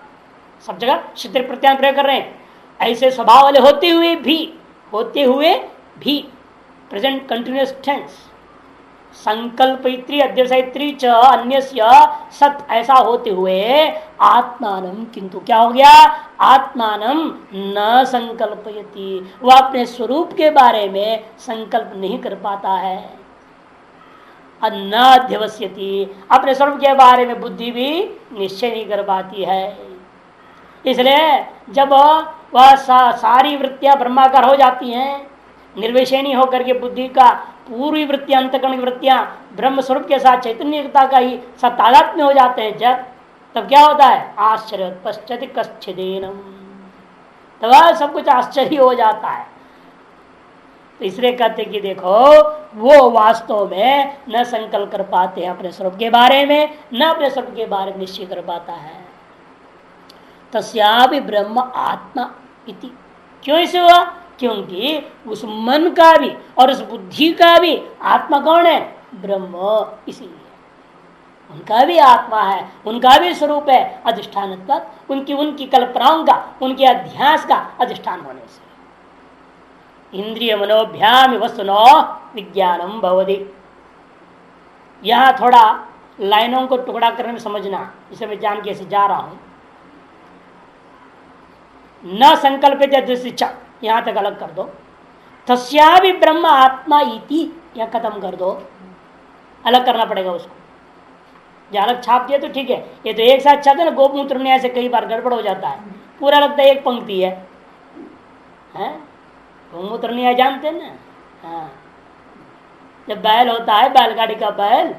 सब जगह क्षेत्र प्रत्यान प्रयोग कर रहे हैं। ऐसे स्वभाव वाले होते हुए भी प्रेजेंट कंटिन्यूअस टेंस, संकल्पयित्री अध्यवसायित्री च अन्यस्य सत, ऐसा होते हुए आत्मानम, किंतु क्या हो गया? आत्मानम न संकल्पयति, वह अपने स्वरूप के बारे में संकल्प नहीं कर पाता है। न अध्यवस्यति, अपने स्वरूप के बारे में बुद्धि भी निश्चय नहीं कर पाती है। इसलिए जब वह सारी वृत्तियां ब्रह्माकार हो जाती हैं, निर्विषयणी होकर के बुद्धि का पूरी वृत्तियां, अंतःकरण की वृत्तियां ब्रह्म स्वरूप के साथ चैतन्यता का ही सतादात में हो जाते हैं, जब तब क्या होता है? आश्चर्य पश्चात कश्चिदेनम, तब सब कुछ आश्चर्य हो जाता है। तो इसलिए कहते कि देखो वो वास्तव में न संकल्प कर पाते हैं अपने स्वरूप के बारे में, न अपने स्वरूप के बारे में निश्चय कर पाता है। तस्यापि ब्रह्म आत्मा इति, क्यों इसे हुआ? क्योंकि उस मन का भी और उस बुद्धि का भी आत्मा कौन है? ब्रह्म। इसीलिए उनका भी आत्मा है, उनका भी स्वरूप है अधिष्ठान, उनकी कल्पनाओं का, उनके अध्यास का अधिष्ठान होने से। इंद्रिय मनोभ्याम वस्तुनो विज्ञानम भवति। यहां थोड़ा लाइनों को टुकड़ा करने में समझना, इसे मैं जान के ऐसे जा रहा हूं। न संकल्पित दृष्टि, यहां तक अलग कर दो। तस्या भी ब्रह्म आत्मा इति, यह खत्म कर दो, अलग करना पड़ेगा उसको। जो अलग छाप दिया तो ठीक है, ये तो एक साथ छापते ना, गोमूत्र न्याय से कई बार गड़बड़ हो जाता है, पूरा लगता है एक पंक्ति है। गोमूत्र न्याय जानते हैं ना? हाँ, जब बैल होता है, बैलगाड़ी का बैल,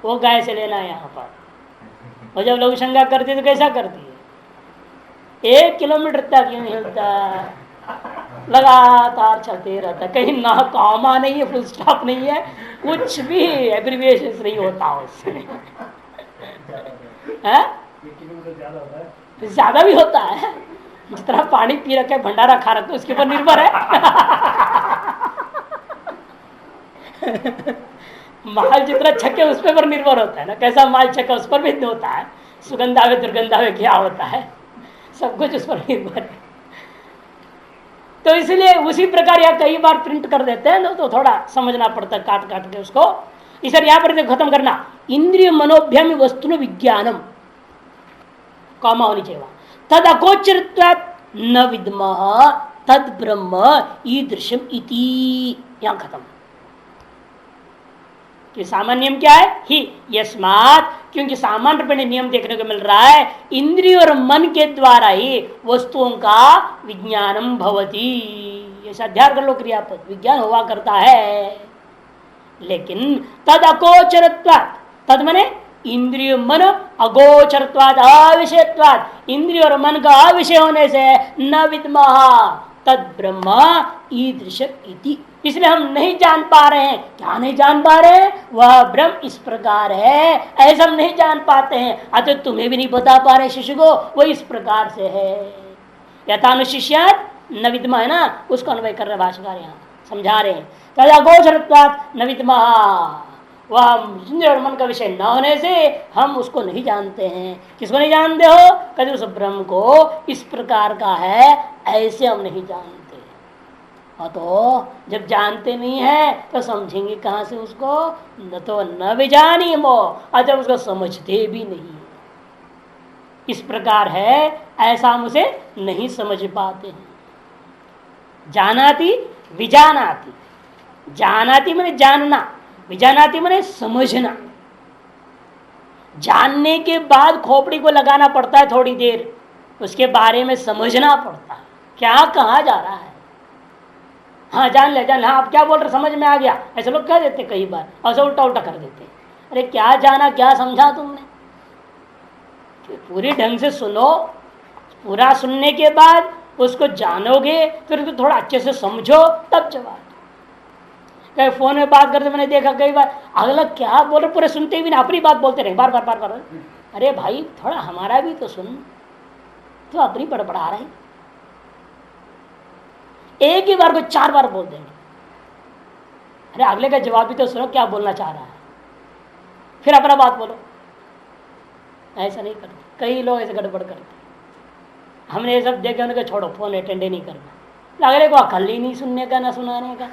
वो गाय से लेना है यहाँ पर, और जब लघु शंका करती है तो कैसा करती है? 1 किलोमीटर तक यूं हिलता, लगातार चलते रहता, कहीं ना कॉमा नहीं है, फुल स्टॉप नहीं है, कुछ भी एब्रिविएशन नहीं होता उससे। ज्यादा भी होता है, जिस तरह पानी पी रखे, भंडारा खा रखे, उसके ऊपर निर्भर है। माल जितना छके उस पर निर्भर होता है ना, कैसा माल छका उस पर भी होता है, सुगंधावे दुर्गंधावे क्या होता है, सब कुछ उस पर निर्भर है। तो इसलिए उसी प्रकार यह कई बार प्रिंट कर देते हैं ना, तो थोड़ा समझना पड़ता है काट काट के उसको। इसलिए यहां पर खत्म करना, इंद्रिय मनोभ्यम वस्तु विज्ञानम, कॉमा होनी चाहिए, तद अगोचरत्वात् न विद्मः तद ब्रह्म ईदृशम इति, यहां खत्म। कि सामान्य नियम क्या है? ही यस्मात्, क्योंकि सामान्य रूप में नियम देखने को मिल रहा है, इंद्रिय और मन के द्वारा ही वस्तुओं का विज्ञानम भवति। ऐसा ध्यान कर लो, क्रियापद विज्ञान हुआ करता है। लेकिन तद अगोचरत्वात्, तद मने इंद्रिय मन, अगोचरत्वात् अविषयत्वात्, इंद्रिय और मन का अविषय होने से न विद्मः तद ब्रह्म ईदृश इति, इसलिए हम नहीं जान पा रहे हैं। क्या नहीं जान पा रहे हैं? वह ब्रह्म इस प्रकार है, ऐसा हम नहीं जान पाते हैं। अतः तुम्हें भी नहीं बता पा रहे शिष्य को, वो इस प्रकार से है। यथानुशिष्यात् न विद्मः है ना, उसको अन्वय कर रहे भाष्यकार यहाँ समझा रहे हैं। तद अगोचरत्वात् न विद्मः, वह इंद्रिय और मन का विषय न होने से हम उसको नहीं जानते हैं। किसको नहीं जानते हो? कभी उस ब्रह्म को इस प्रकार का है, ऐसे हम नहीं जानते। तो जब जानते नहीं है तो समझेंगे कहाँ से उसको, न तो न भी जानी मो, और जब उसको समझते भी नहीं, इस प्रकार है, ऐसा हम उसे नहीं समझ पाते हैं। जानाति विजानाति, जानाति मैंने जानना, विजानाति मैंने समझना। जानने के बाद खोपड़ी को लगाना पड़ता है थोड़ी देर, उसके बारे में समझना पड़ता है क्या कहा जा रहा है। हाँ जान ले, हाँ आप क्या बोल रहे समझ में आ गया, ऐसे लोग कह देते कई बार, ऐसा उल्टा उल्टा कर देते। अरे क्या जाना क्या समझा तुमने, पूरी ढंग से सुनो, पूरा सुनने के बाद उसको जानोगे, फिर उसको थोड़ा अच्छे से समझो, तब जवाब। कई फोन में बात करते मैंने देखा कई बार, अगला क्या बोल रहे पूरे सुनते भी ना, अपनी बात बोलते रहे बार बार बार बार। अरे भाई थोड़ा हमारा भी तो सुन, तो अपनी बड़बड़ा रहे, एक ही बार को 4 बार बोल देंगे। अरे अगले का जवाब भी तो सुनो क्या बोलना चाह रहा है, फिर अपना बात बोलो। ऐसा नहीं करते, कई लोग ऐसे गड़बड़ करते। हमने ये सब देखे, उन्हें छोड़ो फोन अटेंड ही नहीं करना, अगले को अकल ही नहीं सुनने का ना सुनाने का,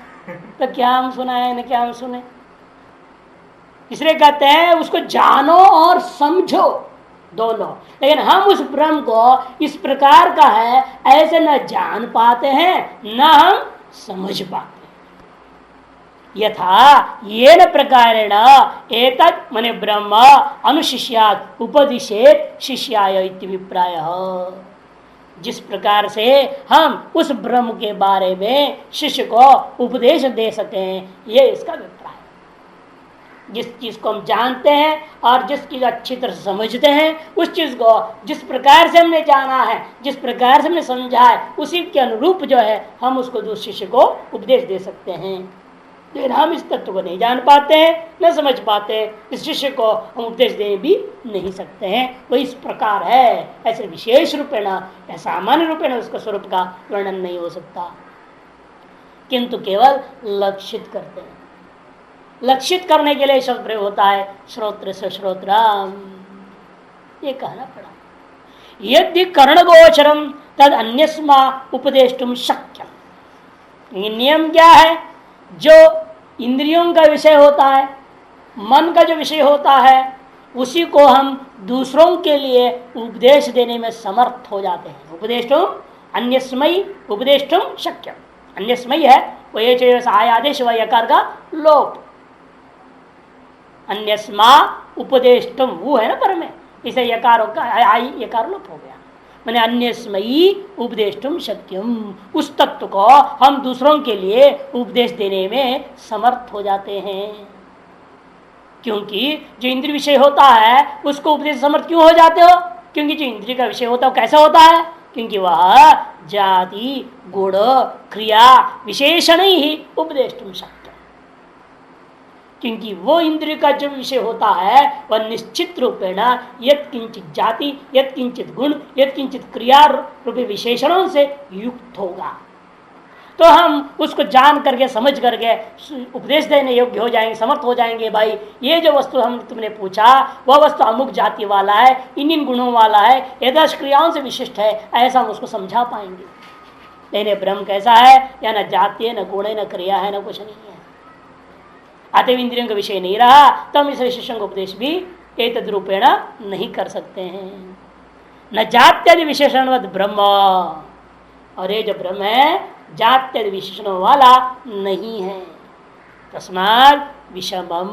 तो क्या हम सुनाए ना क्या हम सुने। इसलिए कहते हैं उसको जानो और समझो दोनों, लेकिन हम उस ब्रह्म को इस प्रकार का है ऐसे न जान पाते हैं न हम समझ पाते। यथा येन प्रकारेण एतत् मने ब्रह्म अनुशिष्यात् उपदिशेत शिष्याय इति विप्रायः, जिस प्रकार से हम उस ब्रह्म के बारे में शिष्य को उपदेश दे सकें, ये इसका अभिप्राय है। जिस चीज को हम जानते हैं और जिस चीज अच्छी तरह समझते हैं, उस चीज को जिस प्रकार से हमने जाना है, जिस प्रकार से हमने समझा है, उसी के अनुरूप जो है हम उसको दूसरे शिष्य को उपदेश दे सकते हैं। लेकिन हम इस तत्व को नहीं जान पाते हैं, न समझ पाते, इस शिष्य को हम उपदेश दे भी नहीं सकते हैं। वो इस प्रकार है, ऐसे विशेष रूपेण या सामान्य रूपेण उसका स्वरूप का वर्णन नहीं हो सकता, किंतु केवल लक्षित करते हैं। लक्षित करने के लिए शब्द प्रयोग होता है श्रोत्र से श्रोत्रम, ये कहना पड़ा। यदि कर्णगोचरम तद अन्यस्मा उपदेष्टुम शक्यम। नियम क्या है, जो इंद्रियों का विषय होता है, मन का जो विषय होता है, उसी को हम दूसरों के लिए उपदेश देने में समर्थ हो जाते हैं। उपदेष्टुम अन्यस्मयी उपदेष्टुम शक्यम, अन्यस्मयी है वो ये आयादेश व यकार का लोप, अन्यस्मा उपदेष्टुम वो है ना पर में, इसे यकार का आई यकार लोप हो गया, मैंने अन्यस्मयी उपदेष्टुम शक्यम, उस तत्व को हम दूसरों के लिए उपदेश देने में समर्थ हो जाते हैं। क्योंकि जो इंद्रिय विषय होता है उसको उपदेश समर्थ क्यों हो जाते हो, क्योंकि जो इंद्रिय का विषय होता है कैसा होता है, क्योंकि वह जाति गुण क्रिया विशेषण ही उपदेष्टुम शक्य, क्योंकि वो इंद्रिय का जो विषय होता है वह निश्चित रूपेण यत् किंचित जाति यत् किंचित गुण यत् किंचित क्रिया रूपी विशेषणों से युक्त होगा। तो हम उसको जान करके समझ करके उपदेश देने योग्य हो जाएंगे, समर्थ हो जाएंगे। भाई ये जो वस्तु हम तुमने पूछा वह वस्तु अमुक जाति वाला है, इन गुणों वाला है, यदर्श क्रियाओं से विशिष्ट है, ऐसा हम उसको समझा पाएंगे। लेकिन ब्रह्म कैसा है, या न जाति है न गुण है न क्रिया है न कुछ नहीं है, अतएव इंद्रियों का विषय नहीं रहा, तो हम इस विशेषण का उपदेश भी एतद् रूपेण नहीं कर सकते हैं। न जात्यादि विशेषणवद ब्रह्म, और ये जो ब्रह्म है जात्यादि विशेषणों वाला नहीं है। तस्मात् विषमम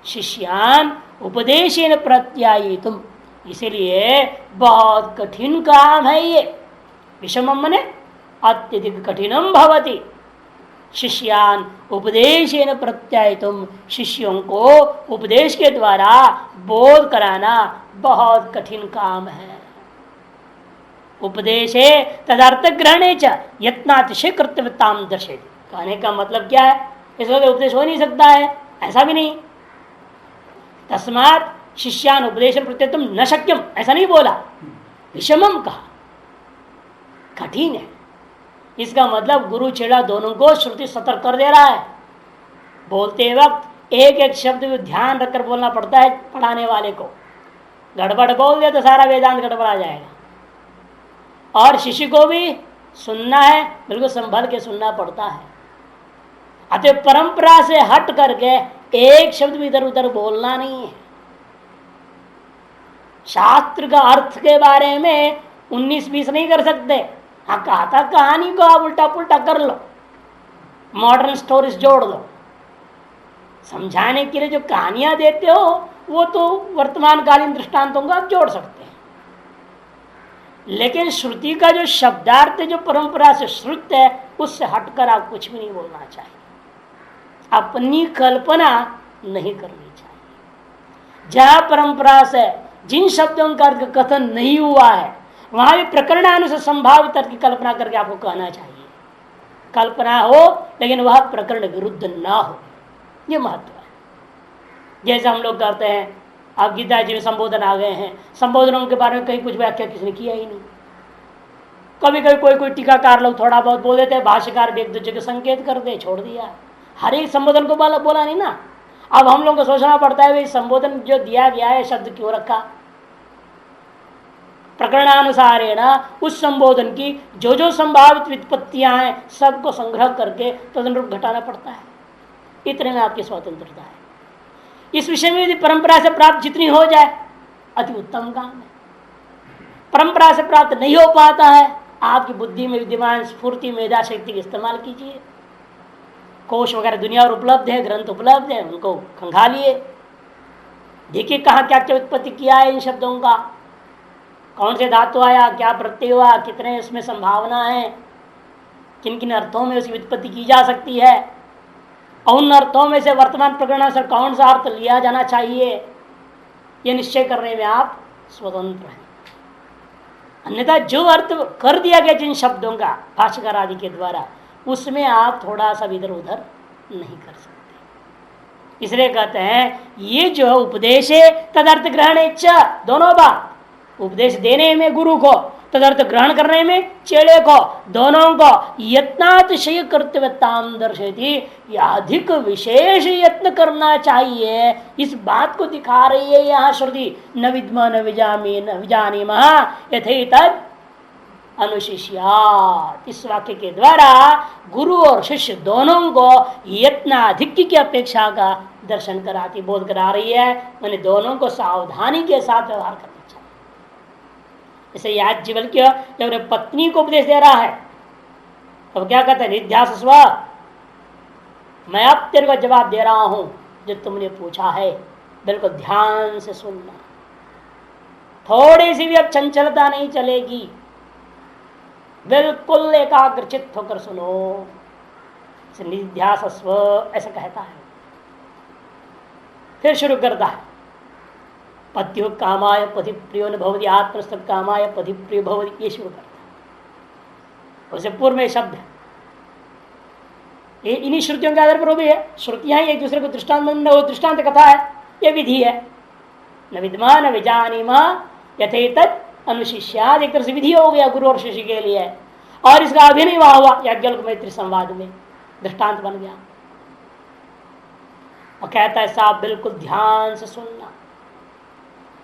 शिष्यान उपदेशेन प्रत्यायितुम, इसीलिए बहुत कठिन काम है ये। विषमम मने अत्यधिक कठिनम भवति, शिष्यान उपदेशेन प्रत्यायितुम, शिष्यों को उपदेश के द्वारा बोध कराना बहुत कठिन काम है। उपदेशे तदर्थ ग्रहणे च यत्नातिशय कर्तव्यताम दर्शेति, कहने का मतलब क्या है, इस वजह उपदेश हो नहीं सकता है, ऐसा भी नहीं। तस्मात् शिष्यान उपदेशन प्रत्येतुम न शक्यम, ऐसा नहीं बोला, विषमम कहा, कठिन है। इसका मतलब गुरु चेला दोनों को श्रुति सतर्क कर दे रहा है। बोलते वक्त एक एक शब्द भी ध्यान रखकर बोलना पड़ता है पढ़ाने वाले को, गड़बड़ बोल दिया तो सारा वेदांत गड़बड़ा जाएगा। और शिष्य को भी सुनना है बिल्कुल संभल के सुनना पड़ता है। अतः परंपरा से हट करके एक शब्द भी इधर उधर बोलना नहीं है। शास्त्र का अर्थ के बारे में 19-20 नहीं कर सकते। हाँ, कहा था कहानी को आप उल्टा पुल्टा कर लो, मॉडर्न स्टोरीज जोड़ दो। समझाने के लिए जो कहानियां देते हो वो तो वर्तमान कालीन दृष्टांतों को आप जोड़ सकते हैं, लेकिन श्रुति का जो शब्दार्थ जो परंपरा से श्रुत है उससे हटकर आप कुछ भी नहीं बोलना चाहिए। अपनी कल्पना नहीं करनी चाहिए। जहां परंपरा से जिन शब्दों का अर्थ कथन नहीं हुआ है वहां भी प्रकरणानुसार संभावित अर्थ की कल्पना करके आपको कहना चाहिए। कल्पना हो लेकिन वह प्रकरण विरुद्ध ना हो, ये महत्व है। जैसे हम लोग करते हैं, आप गीता जी में संबोधन आ गए हैं, संबोधनों के बारे में कहीं कुछ व्याख्या किसने किया ही नहीं। कभी कभी कोई टीकाकार लोग थोड़ा बहुत बोल देते हैं, भाष्यकार भी एक दूसरे को संकेत कर दे, छोड़ दिया। हर एक संबोधन को बोला नहीं ना। अब हम लोग को सोचना पड़ता है भाई संबोधन जो दिया गया है शब्द क्यों रखा। प्रकरणानुसारेण उस संबोधन की जो संभावित व्युत्पत्तियां हैं सबको संग्रह करके तदनुरूप घटाना पड़ता है। इतने में आपकी स्वतंत्रता है। इस विषय में यदि परंपरा से प्राप्त जितनी हो जाए अति उत्तम काम है। परंपरा से प्राप्त नहीं हो पाता है, आपकी बुद्धि में विद्यमान स्फूर्ति मेधा शक्ति का इस्तेमाल कीजिए। कोश वगैरह दुनिया और उपलब्ध है, ग्रंथ उपलब्ध है, उनको खंगालिए, देखिए कहाँ क्या क्या उत्पत्ति किया है इन शब्दों का, कौन से धातु आया, क्या प्रत्यय हुआ, कितने इसमें संभावना है, किन किन अर्थों में उसकी उत्पत्ति की जा सकती है, और उन अर्थों में से वर्तमान प्रकरण से कौन सा अर्थ लिया जाना चाहिए, ये निश्चय करने में आप स्वतंत्र हैं। अन्यथा जो अर्थ कर दिया गया जिन शब्दों का भाष्यकार आदि के द्वारा, उसमें आप थोड़ा सा इधर उधर नहीं कर सकते। इसलिए कहते हैं ये जो है उपदेश है तदर्थ ग्रहण इच्छा, दोनों बात, उपदेश देने में गुरु को, तदर्थ ग्रहण करने में चेले को, दोनों को यत्नातिशय कर्तव्यताम दर्शयति, अधिक विशेष यत्न करना चाहिए। इस बात को दिखा रही है यहाँ श्रुति। न विद्म न विजामी न विजानीमः यथेतद् अनुशिष्यात्। इस वाक्य के द्वारा गुरु और शिष्य दोनों को यत्नाधिक की अपेक्षा का दर्शन कराती, बोध करा रही है। मैंने दोनों को सावधानी के साथ व्यवहार करना चाहिए। जैसे याज्ञवल्क्य जब पत्नी को उपदेश दे रहा है तो क्या कहते हैं, निध्यास स्व, मैं अब तेरे को जवाब दे रहा हूं जो तुमने पूछा है, बिल्कुल ध्यान से सुनना, थोड़ी सी भी अब चंचलता नहीं चलेगी, बिल्कुल एकाग्रचित्त होकर सुनो। निध्यासस्व ऐसा कहता है। फिर शुरू करता है, पत्यो कामाय पति प्रियो न भवति आत्मस्थ कामाय पति प्रिय भवति, ये शुरू करता है। उसे पूर्व में शब्द है, ये इन्हीं श्रुतियों के आधार पर भी है। श्रुतियां एक दूसरे को दृष्टांत कथा है, ये विधि है। न विद्वान न विजानीमा यथेतद् अनुशिष्याद, एक तरह से विधि हो गया गुरु और शिष्य के लिए, और इसका अभिनय वहां हुआ याज्ञवल्क्य मैत्री संवाद में, दृष्टांत बन गया। और कहता है साहब बिल्कुल ध्यान से सुनना,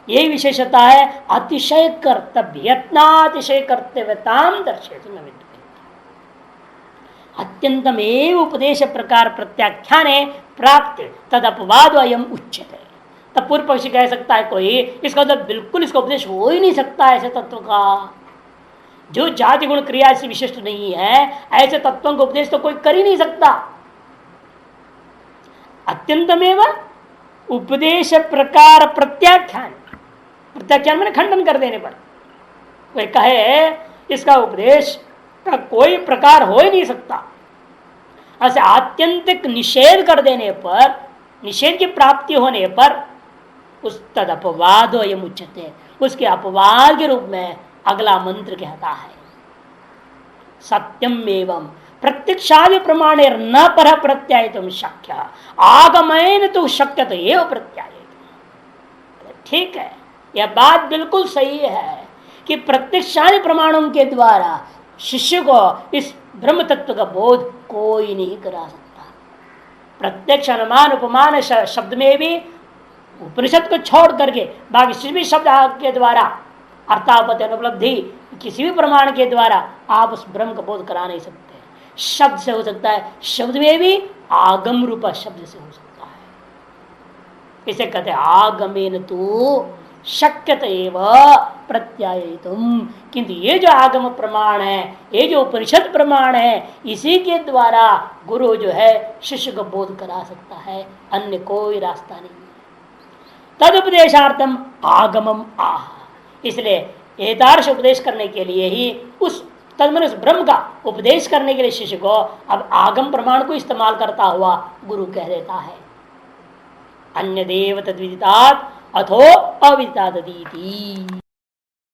यही विशेषता है। अतिशय कर्तव्य यत्नातिशय कर्तव्यताम दर्शयति न विद्यते, अत्यंतम एव उपदेश प्रकार प्रत्याख्याने प्राप्त तद अपवाद अयम उच्यते। तब पूर्व पक्षी कह सकता है कोई, इसका मतलब बिल्कुल इसका उपदेश हो ही नहीं सकता ऐसे तत्व का, जो जाति गुण क्रिया से विशिष्ट नहीं है, ऐसे तत्वों का उपदेश तो कोई कर ही नहीं सकता। अत्यंतमेव उपदेश प्रकार प्रत्याख्यान, प्रत्याख्यान मैंने खंडन कर देने पर कोई कहे इसका उपदेश का कोई प्रकार हो ही नहीं सकता, ऐसे आत्यंतिक निषेध कर देने पर, निषेध की प्राप्ति होने पर उस तद अपवाद एवं उच्यते, उसके अपवाद के रूप में अगला मंत्र कहता है सत्यम एवं प्रत्यक्षादि प्रमाण न पर प्रत्यायितुम शक्य आगमन तो शक्य तो ये प्रत्यायित। ठीक है, यह बात बिल्कुल सही है कि प्रत्यक्षादि प्रमाणों के द्वारा शिष्य को इस ब्रह्म तत्व का बोध कोई नहीं करा सकता। प्रत्यक्ष अनुमान उपमान शब्द में भी उपनिषद को छोड़ करके बाकी भी शब्द के द्वारा अर्थापत्ति अनुपलब्धि किसी भी प्रमाण के द्वारा आप उस ब्रह्म का बोध करा नहीं सकते। शब्द से हो सकता है, शब्द में भी आगम रूपा शब्द से हो सकता है। इसे कहते हैं आगमेन तो शक्यत एव प्रत्यायितुम। किंतु ये जो आगम प्रमाण है, ये जो उपनिषद प्रमाण है, इसी के द्वारा गुरु जो है शिष्य को बोध करा सकता है, अन्य कोई रास्ता नहीं है। तद उपदेशार्थम आगमम आह, इसलिए एतार्श उपदेश करने के लिए ही उस तदमन ब्रह्म का उपदेश करने के लिए शिष्य को अब आगम प्रमाण को इस्तेमाल करता हुआ गुरु कह देता है। अन्य देव तद्विदितात् अथो अविदितादीति।